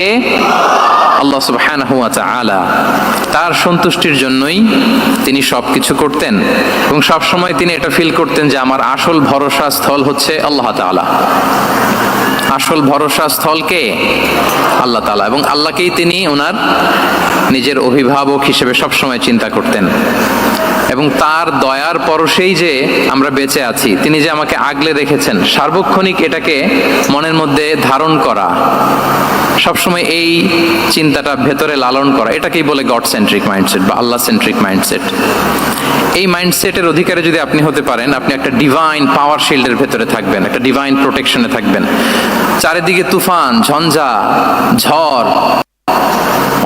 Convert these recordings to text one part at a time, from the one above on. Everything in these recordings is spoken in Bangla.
আল্লাহ সুবহানাহু ওয়া তাআলা। তার সন্তুষ্টির জন্যই তিনি সবকিছু করতেন এবং সব সময় তিনি এটা ফিল করতেন যে আমার আসল ভরসা স্থল হচ্ছে আল্লাহ তাআলা। আসল ভরসা স্থল কে? আল্লাহ তাআলা। এবং আল্লাহকেই তিনি ওনার নিজের অভিভাবক হিসেবে সবসময় চিন্তা করতেন এবং তার দয়ার পরশেই যে আমরা বেঁচে আছি, তিনি যে আমাকে আগলে রেখেছেন, সার্বক্ষণিক এটাকে মনের মধ্যে ধারণ করা, সবসময় এই চিন্তাটা ভেতরে লালন করা, এটাকেই বলে গড সেন্ট্রিক মাইন্ডসেট বা আল্লাহ সেন্ট্রিক মাইন্ডসেট। এই মাইন্ডসেটের অধিকারী যদি আপনি হতে পারেন, আপনি একটা ডিভাইন পাওয়ার শিল্ডের ভেতরে থাকবেন, একটা ডিভাইন প্রোটেকশনে থাকবেন। চারিদিকে তুফান, ঝঞ্ঝা, ঝড়,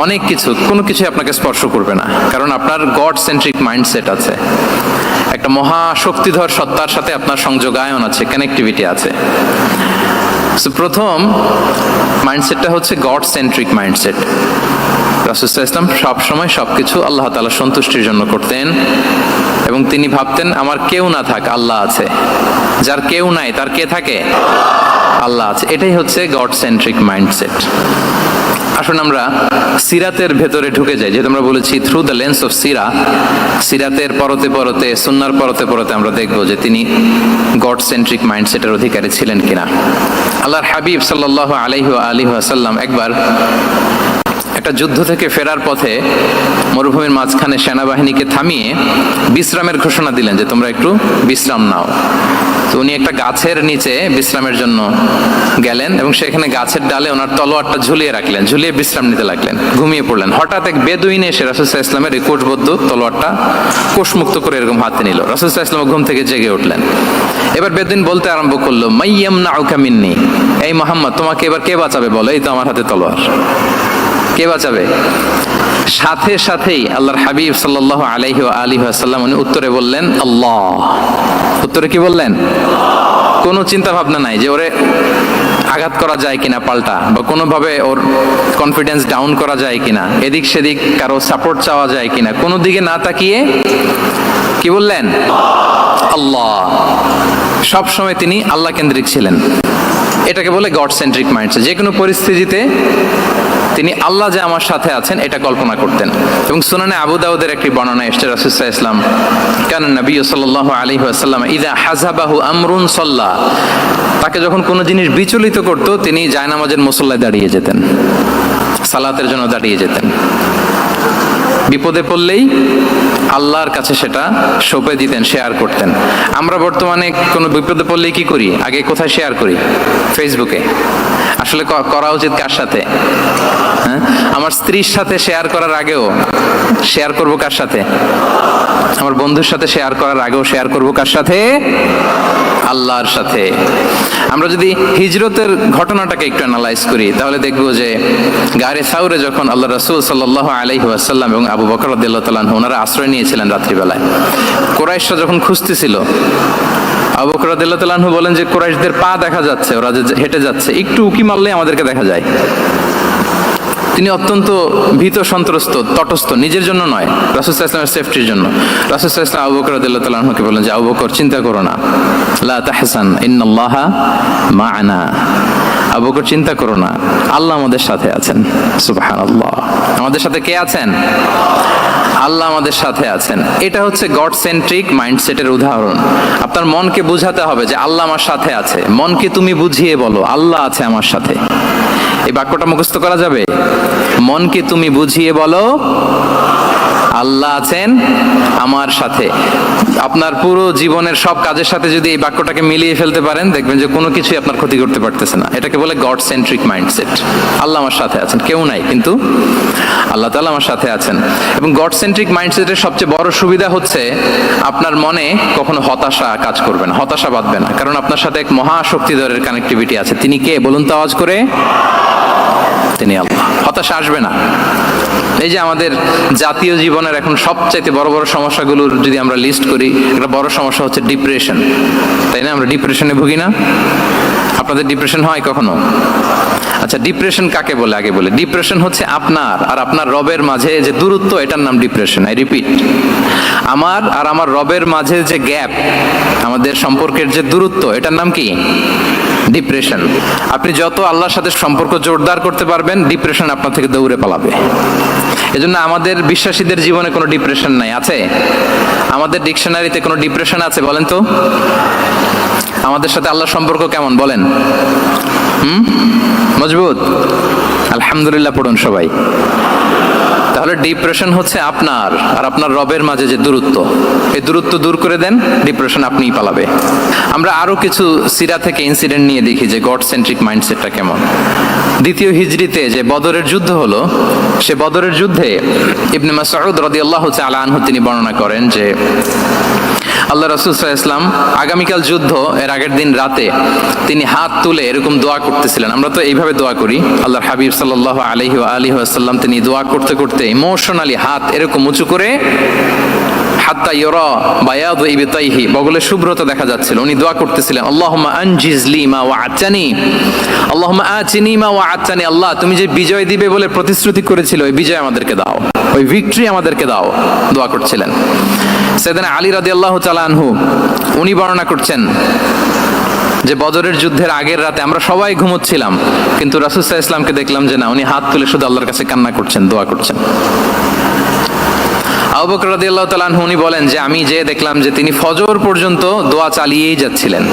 অনেক কিছু, কোনো কিছু আপনাকে স্পর্শ করবে না, কারণ আপনার গড সেন্ট্রিক মাইন্ডসেট আছে। একটা মহা শক্তিধর সত্তার সাথে আপনার সংযোগায়ন আছে, কানেক্টিভিটি আছে। প্রথম মাইন্ডসেটটা হচ্ছে গড সেন্ট্রিক মাইন্ডসেট। রাসূল সাল্লাল্লাহু আলাইহি ওয়াসাল্লাম সব সময় সবকিছু আল্লাহ তাআলার সন্তুষ্টির জন্য করতেন এবং তিনি ভাবতেন আমার কেউ না থাক, আল্লাহ আছে। যার কেউ নাই তার কে থাকে? আল্লাহ আছে। এটাই হচ্ছে গড সেন্ট্রিক মাইন্ডসেট। আসুন আমরা সিরাতের ভেতরে ঢুকে যাই, যেহেতু আমরা বলেছি থ্রু দ্য লেন্স অফ সিরা। সিরাতের পরতে পরতে, সুন্নাহর পরতে পরতে আমরা দেখব যে তিনি গড সেন্ট্রিক মাইন্ডসেটের অধিকারী ছিলেন কিনা। আল্লাহর হাবিব সাল্লাল্লাহু আলাইহি ওয়াসাল্লাম একবার একটা যুদ্ধ থেকে ফেরার পথে মরুভূমির মাঝখানে সেনাবাহিনীকে থামিয়ে বিশ্রামের ঘোষণা দিলেন যে তোমরা একটু বিশ্রাম নাও। তো উনি একটা গাছের নিচে বিশ্রামের জন্য গেলেন এবং সেখানে গাছের ডালে ওনার তলোয়ারটা ঝুলিয়ে রাখলেন, ঝুলিয়ে বিশ্রাম নিতে লাগলেন, ঘুমিয়ে পড়লেন। হঠাৎ এক বেদুইন এসে রাসূল সাল্লাল্লাহু আলাইহি ওয়াসাল্লামের এই কোষবদ্ধ তলোয়ারটা কোষমুক্ত করে এরকম হাতে নিল। রাসূল সাল্লাল্লাহু আলাইহি ওয়াসাল্লাম ঘুম থেকে জেগে উঠলেন। এবার বেদুইন বলতে আরম্ভ করলো, মাইয়ামনাউকা মিন্নি, এই মুহাম্মদ তোমাকে এবার কে বাঁচাবে বলো, এই তো আমার হাতে তলোয়ার, কে বাঁচাবে? সাথে সাথেই আল্লাহর হাবিব সাল্লাল্লাহু আলাইহি ওয়াসাল্লাম উনি উত্তরে বললেন আল্লাহ। উত্তরে কি বললেন? কোনো চিন্তা ভাবনা নাই যে ওরে আঘাত করা যায় কিনা পাল্টা, বা কোনোভাবে ওর কনফিডেন্স ডাউন করা যায় কিনা, এদিক সেদিক কারো সাপোর্ট চাওয়া যায় কিনা, কোনো দিকে না তাকিয়ে কি বললেন? আল্লাহ। সব সময় তিনি আল্লাহ কেন্দ্রিক ছিলেন। এটাকে বলে গড সেন্ট্রিক মাইন্ডসেট। যে কোনো পরিস্থিতিতে তিনি আল্লাহ যে আমার সাথে আছেন এটা কল্পনা করতেন। এবং সুনানে আবু দাউদের একটি বর্ণনা এসেছে, রাসূল সাল্লাল্লাহু আলাইহি ওয়াসাল্লাম কানা নবী সাল্লাল্লাহু আলাইহি ওয়াসাল্লাম ইযা হাযাবাহু আমরুন সাল্লা, তাকে যখন কোনো জিনিস বিচলিত করত তিনি জায়নামাজের মুসল্লায় দাঁড়িয়ে যেতেন, সালাতের জন্য দাঁড়িয়ে যেতেন। বিপদে পড়লেই আল্লাহর কাছে সেটা সঁপে দিতেন, শেয়ার করতেন। আমরা বর্তমানে কোনো বিপদে পড়লেই কি করি? আগে কোথায় শেয়ার করি? ফেসবুকে। আসলে করা উচিত কার সাথে? হ্যাঁ, আমার স্ত্রীর সাথে শেয়ার করার আগেও শেয়ার করব কার সাথে? আমার বন্ধুর সাথে শেয়ার করার আগেও শেয়ার করব কার সাথে? আল্লাহর সাথে। আমরা যদি হিজরতের ঘটনাটাকে একটু অ্যানালাইজ করি তাহলে দেখবো যে গারে সাউরে যখন আল্লাহ রাসূল সাল্লাল্লাহু আলাইহি ওয়াসাল্লাম এবং আবু বকর রাদিয়াল্লাহু তাআলা আনহু ওনারা আশ্রয় নিয়েছিলেন রাত্রিবেলায়, কুরাইশরা যখন খুঁজতেছিল, আবু বকর রাদিয়াল্লাহু তাআলা আনহু বলেন যে কুরাইশদের পা দেখা যাচ্ছে, ওরা যে হেঁটে যাচ্ছে, একটু উকি মারলে আমাদেরকে দেখা যায়। তিনি অত্যন্ত ভীত সন্ত্রস্ত, তটস্থ, নিজের জন্য নয়, রাসূল সাল্লাল্লাহু আলাইহি ওয়াসাল্লামের সেফটির জন্য। রাসূল সাল্লাল্লাহু আলাইহি ওয়াসাল্লাম আবু বকর রাদিয়াল্লাহু তাআলা আনহুকে বলেন যে আবু বকর চিন্তা করো না, লা তাহসান ইন্নাল্লাহা মা'ানা, আবু বকর চিন্তা করো না, আল্লাহ আমাদের সাথে আছেন। সুবহানাল্লাহ। আমাদের সাথে কে আছেন? আল্লাহ আমাদের সাথে আছেন। এটা হচ্ছে গড সেন্ট্রিক মাইন্ডসেটের উদাহরণ। আপনার মনকে বুঝাতে হবে যে আল্লাহ আমার সাথে আছে। মনকে তুমি বুঝিয়ে বলো আল্লাহ আছে আমার সাথে। এই বাক্যটা মুখস্থ করা যাবে? মনকে তুমি বুঝিয়ে বলো আল্লাহ আছেন আমার সাথে। আপনার পুরো জীবনের সব কাজের সাথে যদি এই বাক্যটাকে মিলিয়ে ফেলতে পারেন দেখবেন যে কোনো কিছুই আপনার ক্ষতি করতে পারতেছে না। এটাকে বলে গড সেন্ট্রিক মাইন্ডসেট। আল্লাহ আমার সাথে আছেন, কেউ নাই কিন্তু আল্লাহ তাআলা আমার সাথে আছেন। এবং গড সেন্ট্রিক মাইন্ডসেটের সবচেয়ে বড় সুবিধা হচ্ছে আপনার মনে কখনো হতাশা কাজ করবে না, হতাশা বাঁধবে না, কারণ আপনার সাথে এক মহাশক্তিধরের কানেক্টিভিটি আছে। তিনি কে বলুন তো আওয়াজ করে? তিনি আল্লাহ। হতাশা আসবে না। এই যে আমাদের জাতীয় জীবনের এখন সবচাইতে বড় বড় সমস্যাগুলোর যদি আমরা লিস্ট করি, একটা বড় সমস্যা হচ্ছে ডিপ্রেশন, তাই না? আমরা ডিপ্রেশনে ভুগি না? আপনাদের ডিপ্রেশন হয় কখনো? আচ্ছা, ডিপ্রেশন কাকে বলে আগে বলে। ডিপ্রেশন হচ্ছে আপনার আর আপনার রবের মাঝে যে দূরত্ব, এটার নাম ডিপ্রেশন। আই রিপিট, আমার আর আমার রবের মাঝে যে গ্যাপ, আমাদের সম্পর্কের যে দূরত্ব, এটার নাম কি? ডিপ্রেশন। আপনি যত আল্লাহর সাথে সম্পর্ক জোরদার করতে পারবেন, ডিপ্রেশন আপনার থেকে দৌড়ে পালাবে। এজন্য আমাদের বিশ্বাসীদের জীবনে কোনো ডিপ্রেশন নাই, আছে? আমাদের ডিকশনারিতে কোনো ডিপ্রেশন আছে বলেন তো? আমাদের সাথে আল্লাহর সম্পর্ক কেমন বলেন? মজবুত? আলহামদুলিল্লাহ পড়ুন সবাই। তাহলে ডিপ্রেশন হচ্ছে আপনার আর আপনার রবের মাঝে যে দূরত্ব, এই দূরত্ব দূর করে দেন, ডিপ্রেশন আপনিই পালাবে। আমরা আরো কিছু সিরা থেকে ইনসিডেন্ট নিয়ে দেখি যে গড সেন্ট্রিক মাইন্ডসেটটা কেমন। দ্বিতীয় হিজরিতে যে বদরের যুদ্ধ হলো, সে বদরের যুদ্ধে ইবনে মাসউদ রাদিয়াল্লাহু তাআলা আনহু তিনি বর্ণনা করেন যে আল্লাহ রাসূল সাল্লাল্লাহু আলাইহি ওয়াসাল্লাম আগামীকাল যুদ্ধ এর আগের দিন রাতে তিনি হাত তুলে এরকম দোয়া করতেছিলেন। আমরা তো এইভাবে দোয়া করি, আল্লাহর হাবিব সাল্লাল্লাহু আলাইহি ওয়া আলিহি ওয়াসাল্লাম তিনি দোয়া করতে করতে ইমোশনালি হাত এরকম উঁচু করে, হাত্তা ইউরা বায়াদু ইবতাইহি, বগলের শুভ্রতা দেখা যাচ্ছিল, উনি দোয়া করতেছিলেন আল্লাহুম্মা আনজিজ লি মা ওয়া'আতানি, আল্লাহুম্মা আতিনি মা ওয়া'আতানি, আল্লাহ তুমি যে বিজয় দিবে বলে প্রতিশ্রুতি করেছিল ওই বিজয় আমাদেরকে দাও, ওই ভিক্টরি আমাদেরকে দাও, দোয়া করছিলেন। সাইয়েদনা আলী রাদিয়াল্লাহু তাআলা আনহু উনি বর্ণনা করছেন যে বদরের যুদ্ধের আগের রাতে আমরা সবাই ঘুমোচ্ছিলাম, কিন্তু রাসূল সাল্লাল্লাহু আলাইহি ওয়াসাল্লামকে দেখলাম যে না, উনি হাত তুলে শুধু আল্লাহর কাছে কান্না করছেন, দোয়া করছেন। আবু বকর রাদিয়াল্লাহু তাআলা আনহু উনি বলেন যে আমি যে দেখলাম যে তিনি ফজর পর্যন্ত দোয়া চালিয়েই যাচ্ছিলেন,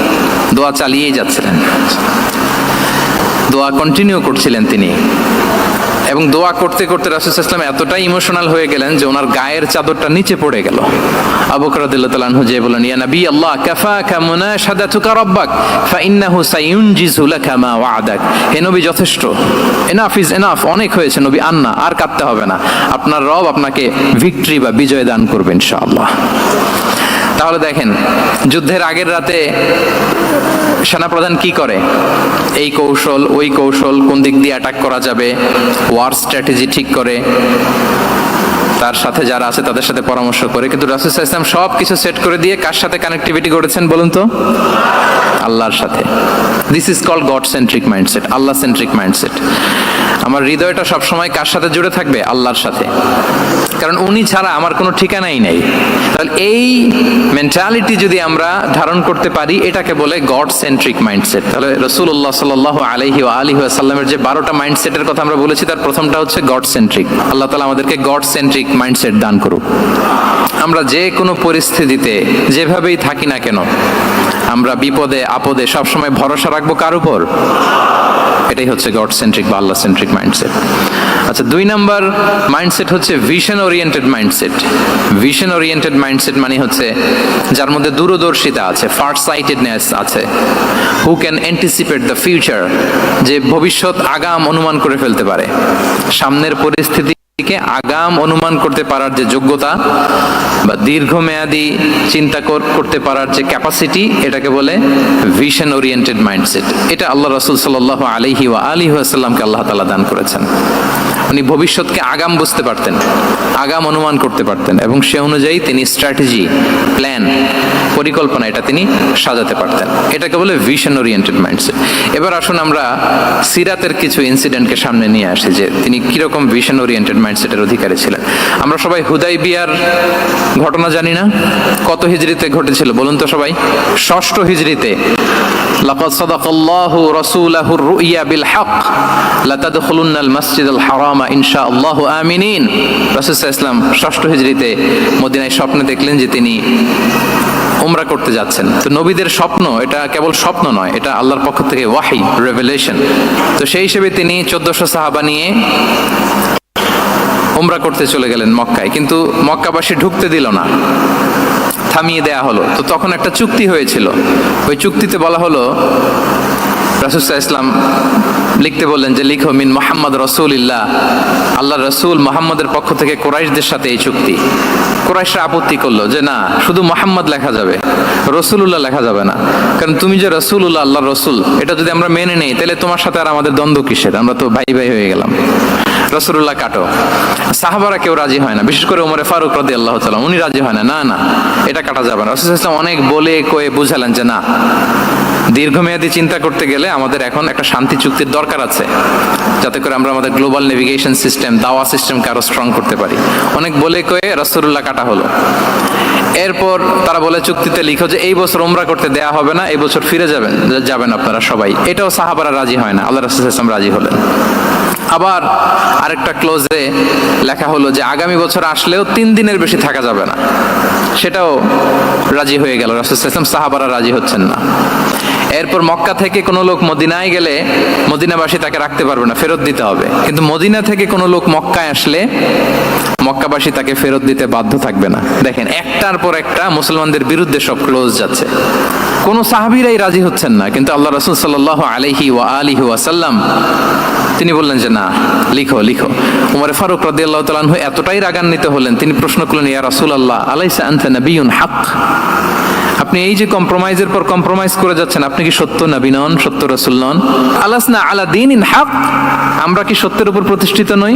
দোয়া কন্টিনিউ করছিলেন তিনি। এবং দোয়া করতে করতে রাসূল সাল্লাল্লাহু আলাইহি ওয়াসাল্লাম এতটাই ইমোশনাল হয়ে গেলেন যে ওনার গায়ের চাদরটা নিচে পড়ে গেল। আবু বকর রাদিয়াল্লাহু তাআলা আনহু যে বলেন ইয়া নবী আল্লাহ কাফাকা মুনাশাদাতুকা রাব্বাক ফাইন্নাহু সায়ুনজিজু লাকা মা ওয়া'দাক, হে নবী যথেষ্ট, এনাফ ইজ এনাফ, অনেক হয়েছে নবী, আর কাঁদতে হবে না, আপনার রব আপনাকে ভিক্টরি বা বিজয় দান করবে ইনশাআল্লাহ। তাহলে দেখেন যুদ্ধের আগের রাতে সেনাপ্রধান কি করে, এই কৌশল ওই কৌশল, কোন দিক দিয়ে অ্যাটাক করা যাবে, ওয়ার স্ট্র্যাটেজি ঠিক করে, তার সাথে যারা আছে তাদের সাথে পরামর্শ করে। কিন্তু রাসূল সাল্লাল্লাহু আলাইহি ওয়াসাল্লাম সব কিছু সেট করে দিয়ে কার সাথে কানেক্টিভিটি করেছেন বলুন তো? আল্লাহর সাথে। This is called God centric mindset, আল্লাহ সেন্ট্রিক মাইন্ডসেট। আমার হৃদয়টা সবসময় কার সাথে জুড়ে থাকবে? আল্লাহর সাথে, কারণ উনি ছাড়া আমার কোনো ঠিকানাই নেই। তাহলে এই মেন্টালিটি যদি আমরা ধারণ করতে পারি, এটাকে বলে গড সেন্ট্রিক মাইন্ডসেট। তাহলে রাসূলুল্লাহ সাল্লাল্লাহু আলাইহি ওয়া আলিহি ওয়াসাল্লামের যে 12টা মাইন্ডসেটের কথা আমরা বলেছি, তার প্রথমটা হচ্ছে গড সেন্ট্রিক। আল্লাহ তাআলা আমাদেরকে গড সেন্ট্রিক মাইন্ডসেট দান করুক। আমরা যে কোনো পরিস্থিতিতে যেভাবেই থাকি না কেন, আমরা বিপদে আপদে সবসময় ভরসা রাখবো কার উপর? এটাই হচ্ছে গড সেন্ট্রিক বা আল্লাহ সেন্ট্রিক মাইন্ডসেট। আচ্ছা, 2 নাম্বার মাইন্ডসেট হচ্ছে vision oriented mindset. Vision oriented mindset মানে হচ্ছে যার মধ্যে দূরদর্শিতা আছে, ফার সাইটেডনেস আছে, who can anticipate the future, যে ভবিষ্যৎ আগাম অনুমান করে ফেলতে পারে, সামনের পরিস্থিতি আগাম অনুমান করতে পারার যে যোগ্যতা বা দীর্ঘমেয়াদী চিন্তা করতে পারার যে ক্যাপাসিটি, এটাকে বলে ভিশন ওরিয়েন্টেড মাইন্ডসেট। এটা আল্লাহ রাসূল সাল্লাল্লাহু আলাইহি ওয়া আলিহি ওয়াসাল্লামকে আল্লাহ তাআলা দান করেছেন। উনি ভবিষ্যৎকে আগাম বুঝতে পারতেন, আগাম অনুমান করতে পারতেন, এবং সে অনুযায়ী তিনি স্ট্র্যাটেজি, প্ল্যান, পরিকল্পনা এটা তিনি সাজাতে পারতেন। এটাকে বলে ভিশন ওরিয়েন্টেড মাইন্ডসেট। এবার আসুন আমরা সিরাতের কিছু ইনসিডেন্টকে সামনে নিয়ে আসি যে তিনি কিরকম ভিশন ওরিয়েন্টেড মাইন্ডসেটের অধিকারী ছিলেন। আমরা সবাই হুদাইবিয়ার ঘটনা জানি না? কত হিজরিতে ঘটেছিল বলুন তো সবাই? 6ষ্ঠ হিজরিতে। লাকাদ সাদাকাল্লাহু রাসূলাহুর রুইয়া বিল হক লাতাদখুলুন্নাল মাসজিদাল হারামা ইনশাআল্লাহু আমিনিন। রাসূল সাল্লাল্লাহু আলাইহি ওয়াসাল্লাম 6ষ্ঠ হিজরিতে মদিনায় স্বপ্নে দেখলেন যে তিনি উমরা করতে যাচ্ছেন। তো নবীদের স্বপ্ন এটা কেবল স্বপ্ন নয়, এটা আল্লাহর পক্ষ থেকে ওয়াহি, রেভেলেশন। তো সেই হিসেবে তিনি 1400 সাহাবা নিয়ে উমরা করতে চলে গেলেন মক্কায়, কিন্তু মক্কাবাসী ঢুকতে দিল না, থামিয়ে দেয়া হলো। তো তখন একটা চুক্তি হয়েছিল, ওই চুক্তিতে বলা হলো, রাসূল সাল্লাল্লাহু আলাইহি ওয়াসাল্লাম লিখতে বললেন যে লিখো মিন মুহাম্মদ রাসূলুল্লাহ, আল্লাহ রাসূল মুহাম্মদের পক্ষ থেকে কুরাইশদের সাথে এই চুক্তি। কুরাইশরা আপত্তি করলো যে না, শুধু মুহাম্মদ লেখা যাবে, রাসূলুল্লাহ লেখা যাবে না, কারণ তুমি যে রাসূলুল্লাহ, আল্লাহর রাসূল, এটা যদি আমরা মেনে নেই তাহলে তোমার সাথে আর আমাদের দ্বন্দ্ব কিসের, আমরা তো ভাই ভাই হয়ে গেলাম, রাসূলুল্লাহ কাটো। সাহাবারা কেউ রাজি হয় না, বিশেষ করে ওমরে ফারুক রাদিয়াল্লাহু তাআলা উনি রাজি হয় না, না এটা কাটা যাবে না। রাসূল সাল্লাল্লাহু আলাইহি ওয়াসাল্লাম অনেক বলে কয়ে বুঝালেন যে না, দীর্ঘমেয়াদী চিন্তা করতে গেলে আমাদের এখন একটা শান্তি চুক্তির দরকার আছে। যাতে করে আমরা আমাদের গ্লোবাল নেভিগেশন সিস্টেম, দাওয়া সিস্টেমকে আরো স্ট্রং করতে পারি। অনেক বলে কয়ে রাসূলুল্লাহ কাটা হলো। এরপর তারা বলে চুক্তিতে লিখো যে এই বছর উমরা করতে দেয়া হবে না, এই বছর ফিরে যাবেন আপনারা সবাই। এটাও সাহাবারা রাজি হয় না, আল্লাহ রাসূল সাল্লাল্লাহু আলাইহি ওয়াসাল্লাম রাজি হলেন। আবার আরেকটা ক্লোজে লেখা হলো যে আগামী বছর আসলেও 3 দিনের বেশি থাকা যাবে না, সেটাও রাজি হয়ে গেল। রাসূল সাল্লাল্লাহু আলাইহি ওয়াসাল্লাম, সাহাবারা রাজি হচ্ছেন না। এরপর মক্কা থেকে কোনো লোক মদিনায় গেলে মদিনাবাসী তাকে রাখতে পারবে না, ফেরত দিতে হবে। কিন্তু মদিনা থেকে কোনো লোক মক্কায় আসলে মক্কাবাসী তাকে ফেরত দিতে বাধ্য থাকবে না। দেখেন, একটার পর একটা মুসলমানদের বিরুদ্ধে সব ক্লোজ যাচ্ছে, কোন সাহাবীরাই রাজি হচ্ছেন না। কিন্তু আল্লাহ রাসূল সাল্লাল্লাহু আলাইহি ওয়াসাল্লাম তিনি বললেন যে না, লিখো লিখো। উমর ফারুক রাদিয়াল্লাহু তাআলা আনহু এতটাই রাগান্বিত হলেন, তিনি প্রশ্ন করলেন, ইয়া রাসূলুল্লাহ, আলাইসা আনতা নাবিয়্যুন হক? আপনি এই যে কম্প্রোমাইজের পর কম্প্রোমাইজ করে যাচ্ছেন, আপনি কি সত্য নবী নন, সত্য রাসূল নন? আলাসনা আলা দীনিন হক, আমরা কি সত্যের উপর প্রতিষ্ঠিত নই?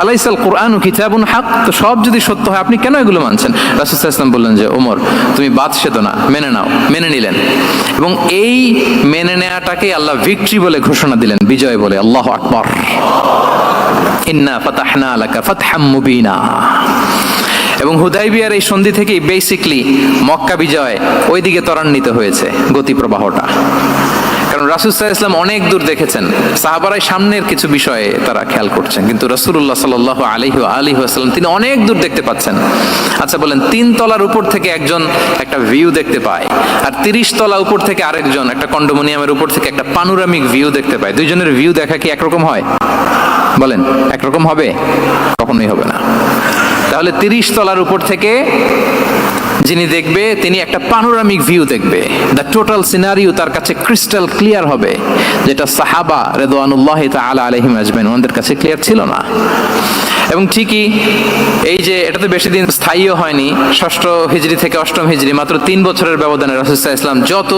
আলাইসাল কুরআনু কিতাবুন হক, তো সব যদি সত্য হয় আপনি কেন এগুলো মানছেন? রাসূল সাল্লাল্লাহু আলাইহি ওয়াসাল্লাম বললেন যে ওমর, তুমি বাদশাহ না, মেনে নাও। মেনে নিলেন, এবং এই মেনে নেওয়াটাকে আল্লাহ ভিক্টরি বলে ঘোষণা দিলেন, বিজয় বলে। আল্লাহু আকবার। ইন্না ফাতাহনা লাকা ফাতহাম মুবিনা। এবং হুদাইবিয়ার এই সন্ধি থেকেই বেসিকলি মক্কা বিজয় ওইদিকে ত্বরান্বিত হয়েছে গতি প্রবাহটা। কারণ রাসূল সাল্লাল্লাহু আলাইহি ওয়াসাল্লাম অনেক দূর দেখেছেন, সাহাবারাই সামনের কিছু বিষয়ে তারা খেয়াল করছেন, কিন্তু রাসূলুল্লাহ সাল্লাল্লাহু আলাইহি ওয়াসাল্লাম তিনি অনেক দূর দেখতে পাচ্ছেন। আচ্ছা বলেন, 3 তলার উপর থেকে একজন একটা ভিউ দেখতে পায়, আর 30 তলা উপর থেকে আরেকজন একটা কন্ডোমিনিয়ামের উপর থেকে একটা পানোরামিক ভিউ দেখতে পায়। দুইজনের ভিউ দেখা কি একরকম হয়? বলেন, একরকম হবে? কখনোই হবে না। তাহলে 30 তলার উপর থেকে যিনি দেখবে, তিনি একটা পানোরামিক ভিউ দেখবে, দ্য টোটাল সিনারিও তার কাছে ক্রিস্টাল ক্লিয়ার হবে, যেটা সাহাবা রিদওয়ানুল্লাহি তাআলা আলাইহিম আজমাইন ওনাদের কাছে ক্লিয়ার ছিল না। এবং ঠিকই এই যে এটা তো বেশি দিন স্থায়ীও হয়নি, 6ষ্ঠ হিজরি থেকে 8ম হিজরি, মাত্র 3 বছরের ব্যবধানে রাসূল সাল্লাল্লাহু আলাইহি ওয়াসাল্লাম যত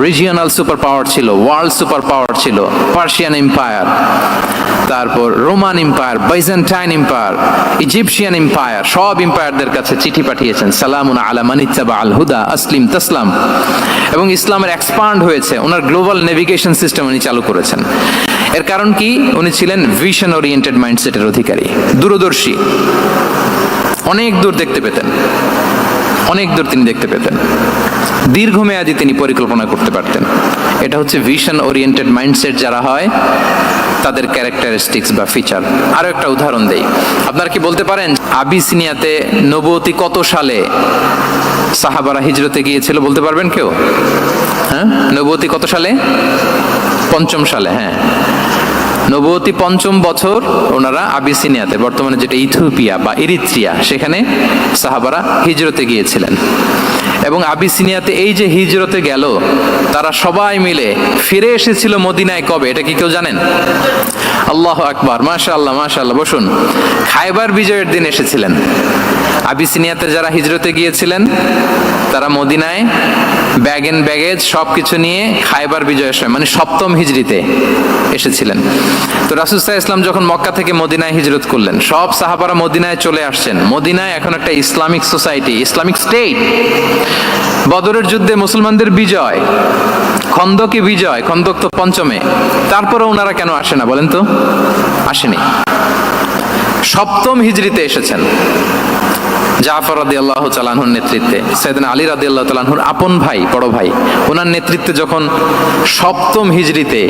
রিজিওনাল সুপার পাওয়ার ছিল, ওয়ার্ল্ড সুপার পাওয়ার ছিল, পার্সিয়ান এম্পায়ার, তারপর Roman empire, Byzantine empire, Egyptian empire, সব এম্পায়ারদের কাছে চিঠি পাঠিয়েছেন, সালামুন আলা মান ইত্তাবা আল হুদা আসলিম তাসলাম। এবং ইসলামের এক্সপান্ড হয়েছে, ওনার গ্লোবাল নেভিগেশন সিস্টেম উনি চালু করেছেন। এর কারণ কি? উনি ছিলেন ভিশন ওরিয়েন্টেড মাইন্ডসেটের অধিকারী, দূরদর্শী, অনেক দূর দেখতে পেতেন, অনেক দূর তিনি দেখতে পেতেন, দীর্ঘমেয়াদী তিনি পরিকল্পনা করতে পারতেন। এটা হচ্ছে ভিশন ওরিয়েন্টেড মাইন্ডসেট যারা হয় তাদের ক্যারেক্টারিস্টিক্স বা ফিচার। আরো একটা উদাহরণ দেই, আপনারা কি বলতে পারেন আবিসিনিয়াতে নবুয়তি কত সালে সাহাবারা হিজরতে গিয়েছিল? বলতে পারবেন কেউ? হ্যাঁ, নবুয়তি কত সালে? 5ম সালে। হ্যাঁ, নবুয়তি 5ম বছর ওনারা আবিসিনিয়াতে, বর্তমানে যেটা ইথিওপিয়া বা ইরিত্রিয়া, সেখানে সাহাবারা হিজরতে গিয়েছিলেন। এবং আবিসিনিয়াতে এই যে হিজরতে গেল, তারা সবাই মিলে ফিরে এসেছিল মদিনায় কবে? এটা কি কেউ জানেন? আল্লাহু আকবার, মাশাআল্লাহ মাশাআল্লাহ। বসুন। খায়বার বিজয়ের দিন এসেছিলেন। আবিসিনিয়াতে যারা হিজরতে গিয়েছিলেন তারা মদিনায় ব্যাগ এন্ড ব্যাগেজ সবকিছু নিয়ে খায়বার বিজয়ের সময়, মানে 7ম হিজরিতে এসেছিলেন। তো রাসূল সাল্লাল্লাহু আলাইহি ওয়াসাল্লাম যখন মক্কা থেকে মদিনায় হিজরত করলেন, সব সাহাবারা মদিনায় চলে আসছেন। মদিনায় এখন একটা ইসলামিক সোসাইটি, ইসলামিক স্টেট। বদরের যুদ্ধে মুসলমানদের বিজয়, খন্দকে বিজয়, খন্দক তো 5মে। তারপরে ওনারা কেন আসে না বলেন তো? আসেনি। 7ম হিজরিতে এসেছেন। জাফর রাদিয়াল্লাহু তাআলা আনহুর নেতৃত্বে, সাইয়েদনা আলী রাদিয়াল্লাহু তাআলা আনহুর আপন ভাই, বড় ভাই, ওনার নেতৃত্বে যখন 7ম হিজরিতে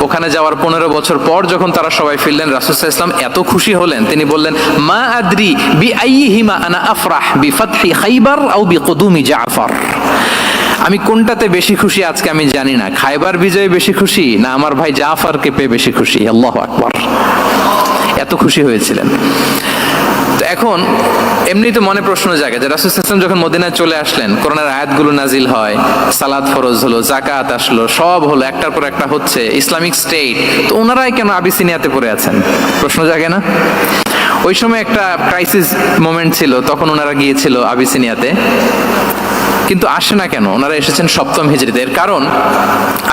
ওখানে যাওয়ার 15 বছর পর যখন তারা সবাই ফিরলেন, রাসূল সাল্লাল্লাহু আলাইহি ওয়াসাল্লাম এত খুশি হলেন, তিনি বললেন, মা আদরি বিআইয়িহিমা আনা আফরাহ বিফাতহি খাইবার আও বিকুদুমি জাফর। আমি কোনটাতে বেশি খুশি আজকে আমি জানি না, খায়বার বিজয়ে বেশি খুশি না আমার ভাই জাফরকে পেয়ে বেশি খুশি। আল্লাহু আকবার, এত খুশি হয়েছিলেন। তো এখন এমনি তো মনে প্রশ্ন জাগে যে রাসূল সাল্লাল্লাহু আলাইহি ওয়াসাল্লাম যখন মদিনায় চলে আসলেন, কোরআনের আয়াতগুলো নাজিল হয়, সালাত ফরজ হলো, যাকাত আসলো, সব হলো, একটার পর একটা হচ্ছে, ইসলামিক স্টেট, তো ওনারাই কেন আবিসিনিয়াতে পড়ে আছেন? প্রশ্ন জাগে না? ওই সময় একটা ক্রাইসিস মোমেন্ট ছিল, তখন ওনারা গিয়েছিল আবিসিনিয়াতে, কিন্তু আসে না কেন? ওনারা এসেছেন 7ম হিজরিতে। এর কারণ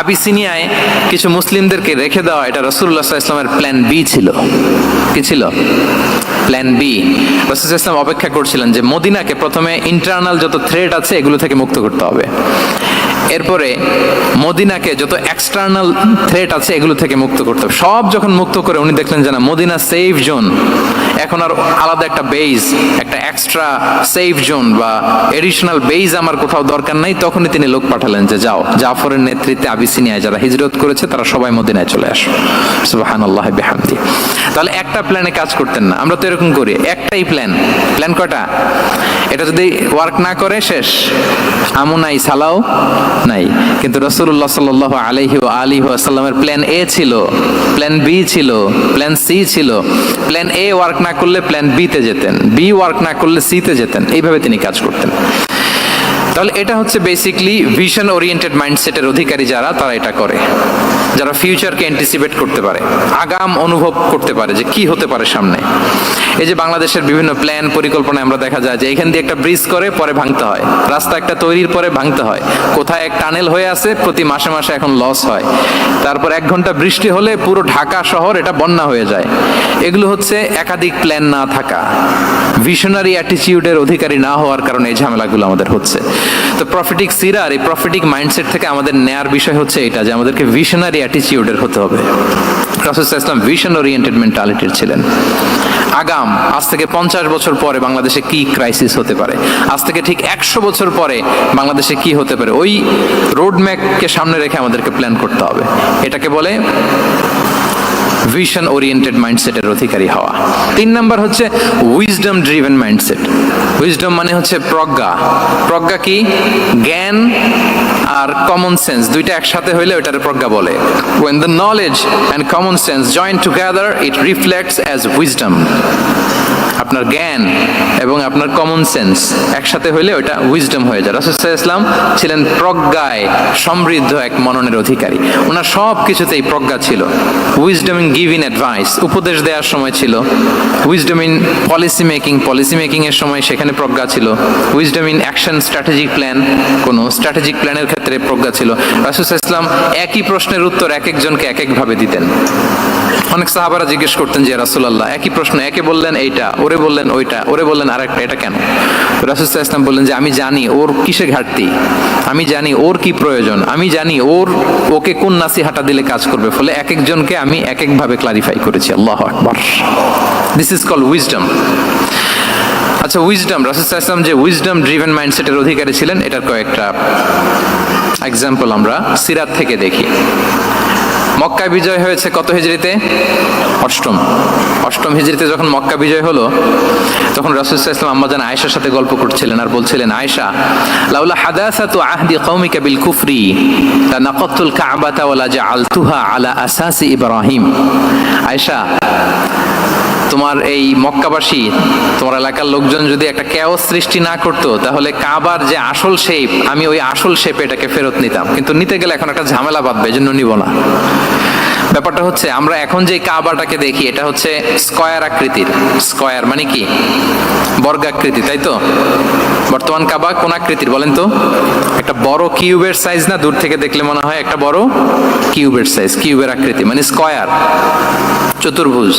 আবিসিনিয়ায় কিছু মুসলিমদেরকে রেখে দেওয়া, এটা রাসূলুল্লাহ সাল্লাল্লাহু আলাইহি ওয়াসাল্লামের প্ল্যান বি ছিল। কি ছিল? Plan B. রাসূল সাল্লাল্লাহু আলাইহি ওয়াসাল্লাম অপেক্ষা করছিলেন যে মদিনাকে প্রথমে ইন্টারনাল যত থ্রেট আছে এগুলো থেকে মুক্ত করতে হবে। এরপরে মদিনাকে যত এক্সটার্নাল থ্রেট আছে এগুলো থেকে মুক্ত করতে হবে। সব যখন মুক্ত করে উনি দেখলেন যে না, মদিনা সেফ জোন, এখন আর আলাদা একটা বেজ, একটা এক্সট্রা সেফ জোন বা এডিশনাল বেজ আমার কোথাও দরকার নাই, তখনই তিনি লোক পাঠালেন যে যাও, জাফরের নেতৃত্বে আবিসিনিয়ায় যারা হিজরত করেছে তারা সবাই মদিনায় চলে আসো। সুবহানাল্লাহি বিহামদি। তাহলে একটা প্ল্যানে কাজ করতেন না, আমরা তো এরকম করি, একটাই প্ল্যান। প্ল্যান কয়টা? এটা যদি ওয়ার্ক না করে শেষ, আমু নাই সালাও নাই। কিন্তু রাসূলুল্লাহ সাল্লাল্লাহু আলাইহি ওয়া আলিহি ওয়াসাল্লামের প্ল্যান এ ছিল, প্ল্যান বি ছিল, প্ল্যান সি ছিল। প্ল্যান এ ওয়ার্ক না করলে প্ল্যান বি তে যেতেন, বি ওয়ার্ক না করলে সি তে যেতেন, এইভাবে তিনি কাজ করতেন। তাহলে এটা হচ্ছে বেসিকলি ভিশন ওরিয়েন্টেড মাইন্ডসেটের অধিকারী যারা, তারা এটা করে, যারা ফিউচারকে অ্যান্টিসিপেট করতে পারে, আগাম অনুভব করতে পারে যে কি হতে পারে সামনে। এই যে বাংলাদেশের বিভিন্ন প্ল্যান পরিকল্পনায় আমরা দেখা যায় যে এখান দিয়ে একটা ব্রিজ করে পরে ভাঙতে হয়, রাস্তা একটা তৈরির পরে ভাঙতে হয়, কোথায় এক টানেল হয়ে আছে প্রতি মাসে মাসে এখন লস হয়, তারপর 1 ঘন্টা বৃষ্টি হলে পুরো ঢাকা শহর এটা বন্যা হয়ে যায়। এগুলো হচ্ছে একাধিক প্ল্যান না থাকা, ভিশনারি অ্যাটিটিউডের অধিকারী না হওয়ার কারণে এই ঝামেলাগুলো আমাদের হচ্ছে। তো প্রফেটিক সিরার এই প্রফেটিক মাইন্ডসেট থেকে আমাদের নেয়ার বিষয় হচ্ছে এটা, যে আমাদেরকে ভিশনারি অ্যাটিটিউডের হতে হবে। রাসূল সাল্লাল্লাহু আলাইহি ওয়াসাল্লাম ভিশন ওরিয়েন্টেড মেন্টালিটির ছিলেন। আগাম, আজ থেকে 50 বছর পরে বাংলাদেশে কি ক্রাইসিস হতে পারে, আজ থেকে ঠিক 100 বছর পরে বাংলাদেশে কি হতে পারে, ওই রোড ম্যাপকে সামনে রেখে আমাদেরকে প্ল্যান করতে হবে। এটাকে বলে ভিশন ওরিয়েন্টেড মাইন্ডসেটের অধিকারী হওয়া। 3 নাম্বার হচ্ছে উইজডম ড্রিভেন মাইন্ডসেট। উইজডম মানে হচ্ছে প্রজ্ঞা। প্রজ্ঞা কি? জ্ঞান আর কমন সেন্স দুইটা একসাথে হইলে ওটারে প্রজ্ঞা বলে। When the knowledge and common sense join together, it reflects as wisdom. আপনার জ্ঞান এবং আপনার কমন সেন্স একসাথে হইলে ওটা উইজডম হয়ে যায়। রাসূল সাল্লাল্লাহু আলাইহি ওয়াসাল্লাম ছিলেন প্রজ্ঞায় সমৃদ্ধ এক মননের অধিকারী। ওনার সব কিছুতেই প্রজ্ঞা ছিল। উইজডম ইন গিভিং অ্যাডভাইস, উপদেশ দেওয়ার সময় ছিল। উইজডম ইন পলিসি মেকিং এর সময় সেখানে প্রজ্ঞা ছিল। Wisdom in action strategic plan, কোন স্ট্র্যাটেজিক প্ল্যানের ক্ষেত্রে প্রজ্ঞা ছিল। রাসূল সাল্লাল্লাহু আলাইহি ওয়াসাল্লাম একই প্রশ্নের উত্তর এক একজনকে এক একভাবে দিতেন। অনেক সাহাবারা জিজ্ঞেস করতেন যে রাসূলুল্লাহ, একই প্রশ্ন, একে বললেন এইটা, ওরে বললেন ওইটা, ওরে বললেন আরেকটা, এটা কেন? রাসূল সাল্লাল্লাহু আলাইহি ওয়াসাল্লাম বললেন যে আমি জানি ওর কিসে ঘাটতি, আমি জানি ওর কি প্রয়োজন, আমি জানি ওকে কোন নাসিহাটা দিলে কাজ করবে, ফলে এক একজনকে আমি এক একভাবে ক্লারিফাই করেছি। আল্লাহু আকবার। This is called wisdom. আচ্ছা, উইজডম, রাসূল সাল্লাল্লাহু আলাইহি ওয়াসাল্লাম যে উইজডম ড্রিভেন মাইন্ডসেটের অধিকারী ছিলেন, এটার কয়েকটা এক্সাম্পল আমরা সিরাত থেকে দেখি। মক্কা বিজয় হয়েছে কত হিজরিতে? অষ্টম হিজরিতে যখন মক্কা বিজয় হলো, তখন রাসূল সাল্লাল্লাহু আলাইহি ওয়াসাল্লাম আম্মাজান আয়েশার সাথে গল্প করছিলেন আর বলছিলেন, আয়েশা, লাউলা হাদাসাতু আহদি কওমিকা বিল কুফরি লানাকাতুল কাবাতা ওয়ালা জাআলতুহা আলা আসাসি ইব্রাহিম। আয়েশা, তোমার এই মক্কাবাসী, তোমার এলাকার লোকজন যদি একটা কেওস সৃষ্টি না করতো, তাহলে কাবার যে আসল শেপ, আমি ওই আসল শেপে এটাকে ফেরত নিতাম, কিন্তু নিতে গেলে এখন একটা ঝামেলা বাঁধবে, এজন্য নিব না। ব্যাপারটা হচ্ছে আমরা এখন যে কাবাটাকে দেখি এটা হচ্ছে স্কয়ার আকৃতির। স্কয়ার মানে কি? বর্গাকৃতি, তাই তো? বর্তমান কাবা কোন আকৃতির বলেন তো? একটা বড় কিউবের সাইজ না? দূর থেকে দেখলে মনে হয় একটা বড় কিউবের সাইজ, কিউবের আকৃতি মানে স্কয়ার, চতুর্ভুজ।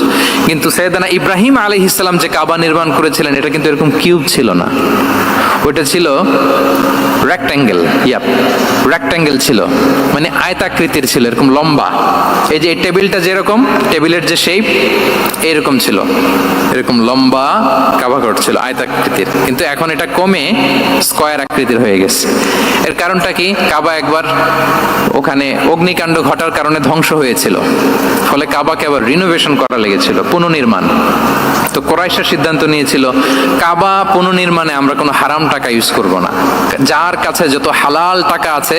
কিন্তু সাইয়েদনা ইব্রাহিম আলাইহিস সালাম যে কাবা নির্মাণ করেছিলেন, এটা কিন্তু এরকম কিউব ছিল না, ওটা ছিল রেক্ট্যাঙ্গেল। রেক্ট্যাঙ্গেল ছিল, মানে আয়তাকৃতির ছিল, এরকম লম্বা। এই যে টেবিলটা যেরকম, টেবিলের যে শেপ এরকম ছিল, এরকম লম্বা কাবাঘর ছিল আয়তাকৃতির। কিন্তু এখন এটা কমে স্কয়ার আকৃতির হয়ে গেছে। এর কারণটা কি? কাবা একবার ওখানে অগ্নিকাণ্ড ঘটার কারণে ধ্বংস হয়েছিল, ফলে কাবাকে আবার রিনোভেশন করা লেগেছিল, পুনর্নির্মাণ। তো কুরাইশরা সিদ্ধান্ত নিয়েছিল কাবা পুনর্নির্মাণে আমরা কোনো হারাম টাকা ইউজ করব না, যার কাছে যত হালাল টাকা আছে